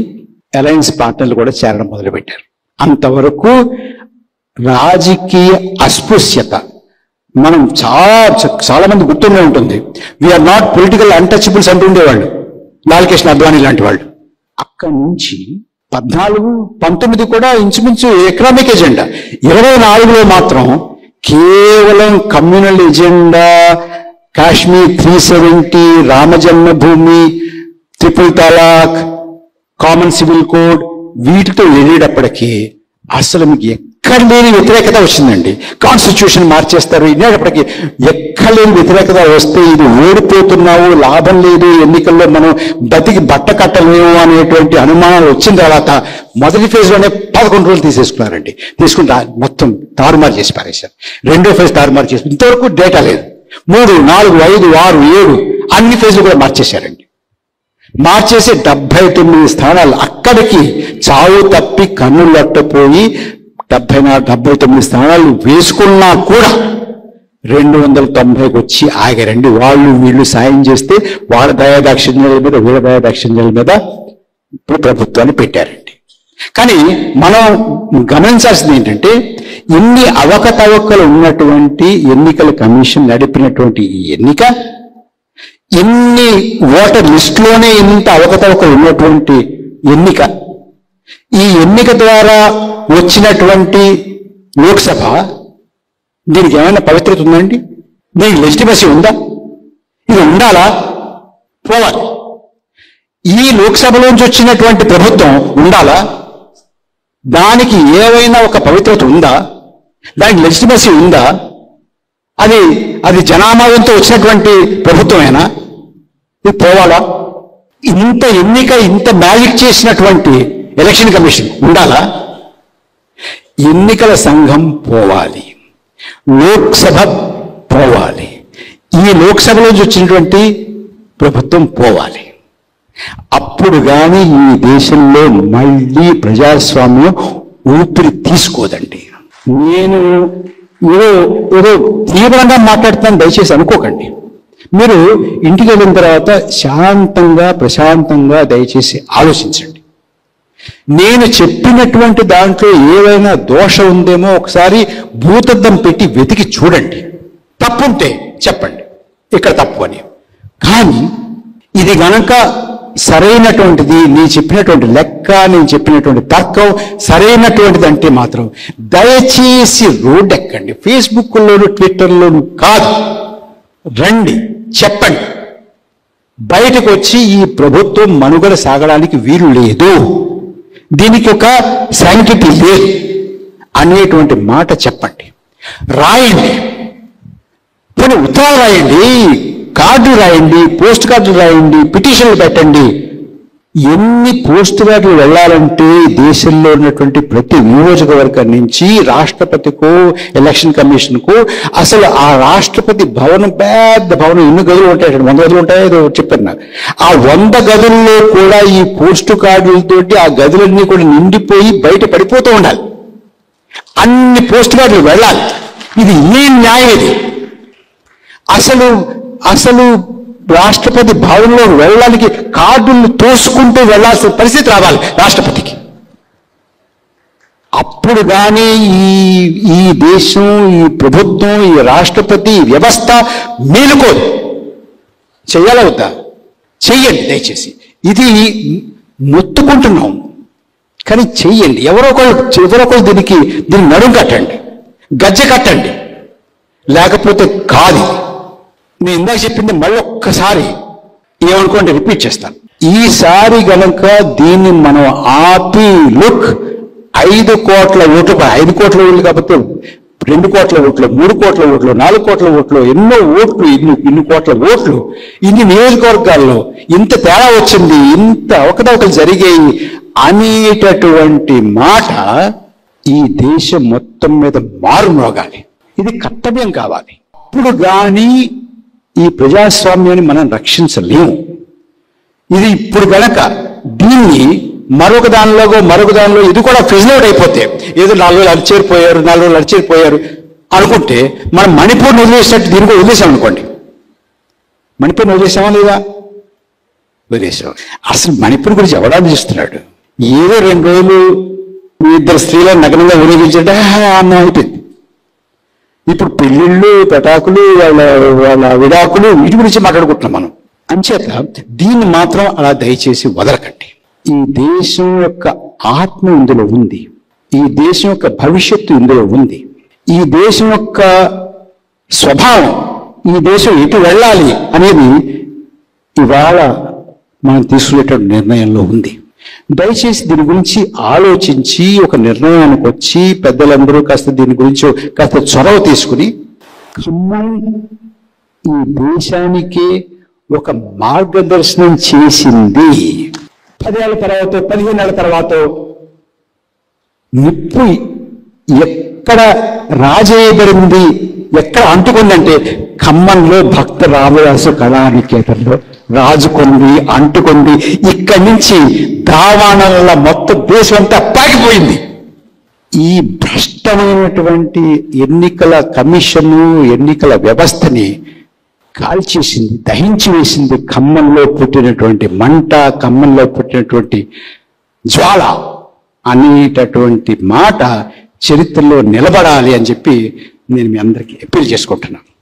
అలయన్స్ పార్ట్నర్లు కూడా చేరడం మొదలుపెట్టారు. అంతవరకు రాజకీయ అస్పృశ్యత మనం చాలా మంది గుర్తుండే ఉంటుంది. వీఆర్ నాట్ పొలిటికల్ అన్టచబుల్స్ అంటుండేవాళ్ళు, లాల్ కృష్ణ అద్వానీ లాంటి వాళ్ళు. అక్కడి నుంచి 14-19 కూడా ఇంచుమించు ఎకనామిక్ ఎజెండా. 24లో మాత్రం కేవలం కమ్యూనల్ ఎజెండా, కాశ్మీర్ 370, రామజన్మభూమి, ట్రిపుల్ తలాక్, కామన్ సివిల్ కోడ్, వీటితో వెళ్ళేటప్పటికీ అసలు మీకు ఎక్కడ లేని వ్యతిరేకత వచ్చిందండి. కాన్స్టిట్యూషన్ మార్చేస్తారు, ఇనేటప్పటికీ ఎక్కడ లేని వ్యతిరేకత వస్తే ఇది ఓడిపోతున్నావు, లాభం లేదు, ఎన్నికల్లో మనం బట్ట కట్టలేము అనేటువంటి అనుమానాలు వచ్చిన తర్వాత మొదటి ఫేజ్లోనే 11 రోజులు తీసేసుకున్నారండి. తీసుకుంటే మొత్తం తారుమారు చేసి పారేశారు. రెండో ఫేజ్ తారుమారు చేసి ఇంతవరకు డేటా లేదు. 3, 4, 5, 6, 7 అన్ని ఫేజ్లు కూడా మార్చేశారండి. మార్చేసి 79 స్థానాలు అక్కడికి చావు తప్పి కన్నులట్టపోయి 79 స్థానాలు వేసుకున్నా కూడా 290కి వచ్చి ఆగారండి. వాళ్ళు వీళ్ళు సాయం చేస్తే వాళ్ళ దయాదాక్షిణ్యాల మీద వీళ్ళ దయాదాక్షిణ్యాల మీద ఇప్పుడు ప్రభుత్వాన్ని పెట్టారండి. కానీ మనం గమనించాల్సింది ఏంటంటే, ఇన్ని అవకతవకలు ఉన్నటువంటి ఎన్నికల కమిషన్ నడిపినటువంటి ఈ ఎన్నిక, ఇన్ని ఓటర్ లిస్టులోనే ఇంత అవకతవకలు ఉన్నటువంటి ఎన్నిక, ఈ ఎన్నిక ద్వారా వచ్చినటువంటి లోక్సభ, దీనికి ఏమైనా పవిత్రత ఉందండి? దీనికి లెజిటిమసీ ఉందా? ఇది ఉండాలా? పోవాలి. ఈ లోక్సభలోంచి వచ్చినటువంటి ప్రభుత్వం ఉండాలా? దానికి ఏవైనా ఒక పవిత్రత ఉందా? దానికి లెజిటిమసీ ఉందా? అది జనామాయంతో వచ్చినటువంటి ప్రభుత్వమేనా? ఇది పోవాలా? ఇంత ఎన్నిక, ఇంత మ్యాజిక్ చేసినటువంటి ఎలక్షన్ కమిషన్ ఉండాలా? ఎన్నికల సంఘం పోవాలి, లోక్సభ పోవాలి, ఈ లోక్సభలోంచి వచ్చినటువంటి ప్రభుత్వం పోవాలి. అప్పుడు కానీ ఈ దేశంలో మళ్ళీ ప్రజాస్వామ్యం ఊపిరి తీసుకోదండి. నేను ఏదో తీవ్రంగా మాట్లాడుతాను, దయచేసి అనుకోకండి. మీరు ఇంటికి వెళ్ళిన తర్వాత శాంతంగా ప్రశాంతంగా దయచేసి ఆలోచించండి. నేను చెప్పినటువంటి దాంట్లో ఏవైనా దోషం ఉందేమో ఒకసారి భూతద్దం పెట్టి వెతికి చూడండి. తప్పుంటే చెప్పండి ఇక్కడ తప్పు అని. కానీ ఇది గనక సరైనటువంటిది, నేను చెప్పినటువంటి లెక్క, నేను చెప్పినటువంటి తర్కం సరైనటువంటిది అంటే మాత్రం దయచేసి రోడ్డు ఎక్కండి. ఫేస్బుక్లోను ట్విట్టర్లోను కాదు, రండి, చెప్పండి. బయటకు వచ్చి ఈ ప్రభుత్వం మనుగడ సాగడానికి వీలు లేదు, దీనికి ఒక శాంక్టిటీ లేదు అనేటువంటి మాట చెప్పండి. రాయండి, కొన్ని ఉత్తరాలు రాయండి, కార్డులు రాయండి, పోస్ట్ కార్డులు రాయండి, పిటిషన్లు పెట్టండి. ఎన్ని పోస్ట్ కార్డులు వెళ్ళాలంటే దేశంలో ఉన్నటువంటి ప్రతి నియోజకవర్గం నుంచి రాష్ట్రపతికో ఎలక్షన్ కమిషన్కో, అసలు ఆ రాష్ట్రపతి భవనం పెద్ద భవనం ఎన్ని గదులు ఉంటాయి, 100 గదులు ఉంటాయో చెప్పారు నాకు. ఆ 100 గదుల్లో కూడా ఈ పోస్ట్ కార్డులతోటి ఆ గదులన్నీ కూడా నిండిపోయి బయట పడిపోతూ ఉండాలి. అన్ని పోస్ట్ కార్డులు వెళ్ళాలి. ఇది ఏ న్యాయం? ఇది అసలు రాష్ట్రపతి భవన్లో వెళ్ళడానికి కార్డులు తోసుకుంటూ వెళ్లాల్సిన పరిస్థితి రావాలి రాష్ట్రపతికి. అప్పుడు కానీ ఈ దేశం, ఈ ప్రభుత్వం, ఈ రాష్ట్రపతి వ్యవస్థ మేలుకోదు. చెయ్యాలా వద్దా? చెయ్యండి దయచేసి. ఇది మొత్తుకుంటున్నాం కానీ చెయ్యండి. ఎవరో ఒకరు దీన్ని నడుం కట్టండి, గజ్జె కట్టండి, లేకపోతే కాదు. నేను ఇందాక చెప్పింది మళ్ళీ ఒక్కసారి ఏమనుకోండి రిపీట్ చేస్తాను. ఈసారి గనక దీన్ని మనం ఆపి 5 కోట్ల ఓట్లు, 5 కోట్ల ఓట్లు కాకపోతే 2 కోట్ల ఓట్లు, 3 కోట్ల ఓట్లు, 4 కోట్ల ఓట్లు, ఎన్నో ఓట్లు, ఇన్ని కోట్ల ఓట్లు, ఇన్ని నియోజకవర్గాల్లో ఇంత తేడా వచ్చింది, ఇంత అవకతవకలు జరిగాయి అనేటటువంటి మాట ఈ దేశం మొత్తం మీద మారుమోగాలి. ఇది కర్తవ్యం కావాలి. అప్పుడు కానీ ఈ ప్రజాస్వామ్యాన్ని మనం రక్షించలేము. ఇది ఇప్పుడు గనక దీన్ని మరొక దానిలో ఇది కూడా ఫిజిల్ అయిపోతే, ఏదో 4 రోజులు అరిచేరిపోయారు అనుకుంటే, మనం మణిపూర్ని వదిలేసినట్టు దీన్ని కూడా వదిలేసాం అనుకోండి. మణిపూర్ని వదిలేసామా లేదా? వదిలేసాం. అసలు మణిపూర్ గురించి ఎవరు ఆలోచిస్తున్నాడు? ఏదో 2 రోజులు మీ 2 స్త్రీలను నగ్నంగా ఊరేగించంటే అన్న అయిపోయింది. ఇప్పుడు పెళ్లిళ్ళు, పెటాకులు, వాళ్ళ విడాకులు, వీటి గురించి మాట్లాడుకుంటున్నాం మనం. అంచేత దీన్ని మాత్రం అలా దయచేసి వదలకండి. ఈ దేశం యొక్క ఆత్మ ఇందులో ఉంది, ఈ దేశం యొక్క భవిష్యత్తు ఇందులో ఉంది, ఈ దేశం యొక్క స్వభావం, ఈ దేశం ఎటు వెళ్ళాలి అనేది ఇవాళ మనం తీసుకునేటువంటి నిర్ణయంలో ఉంది. దయచేసి దీని గురించి ఆలోచించి ఒక నిర్ణయానికి వచ్చి పెద్దలందరూ కాస్త దీని గురించి కాస్త చొరవ తీసుకుని ఈ దేశానికి ఒక మార్గదర్శనం చేసింది. 10 ఏళ్ల తర్వాత, 15 ఏళ్ల తర్వాత నిప్పు ఎక్కడ రాజేయబడింది, ఎక్కడ అంటుకుందంటే ఖమ్మంలో భక్త రామదాసు కళానికేతన్లో రాజుకుంది, అంటుకుంది. ఇక్కడి నుంచి దావాణంలో మొత్తం దేశం అంతా పాకిపోయింది. ఈ భ్రష్టమైనటువంటి ఎన్నికల కమిషను, ఎన్నికల వ్యవస్థని కాల్చేసింది, దహించి వేసింది. ఖమ్మంలో పుట్టినటువంటి మంట, ఖమ్మంలో పుట్టినటువంటి జ్వాల అనేటటువంటి మాట చరిత్రలో నిలబడాలి అని చెప్పి నేను మీ అందరికీ అప్పీల్ చేసుకుంటున్నాను.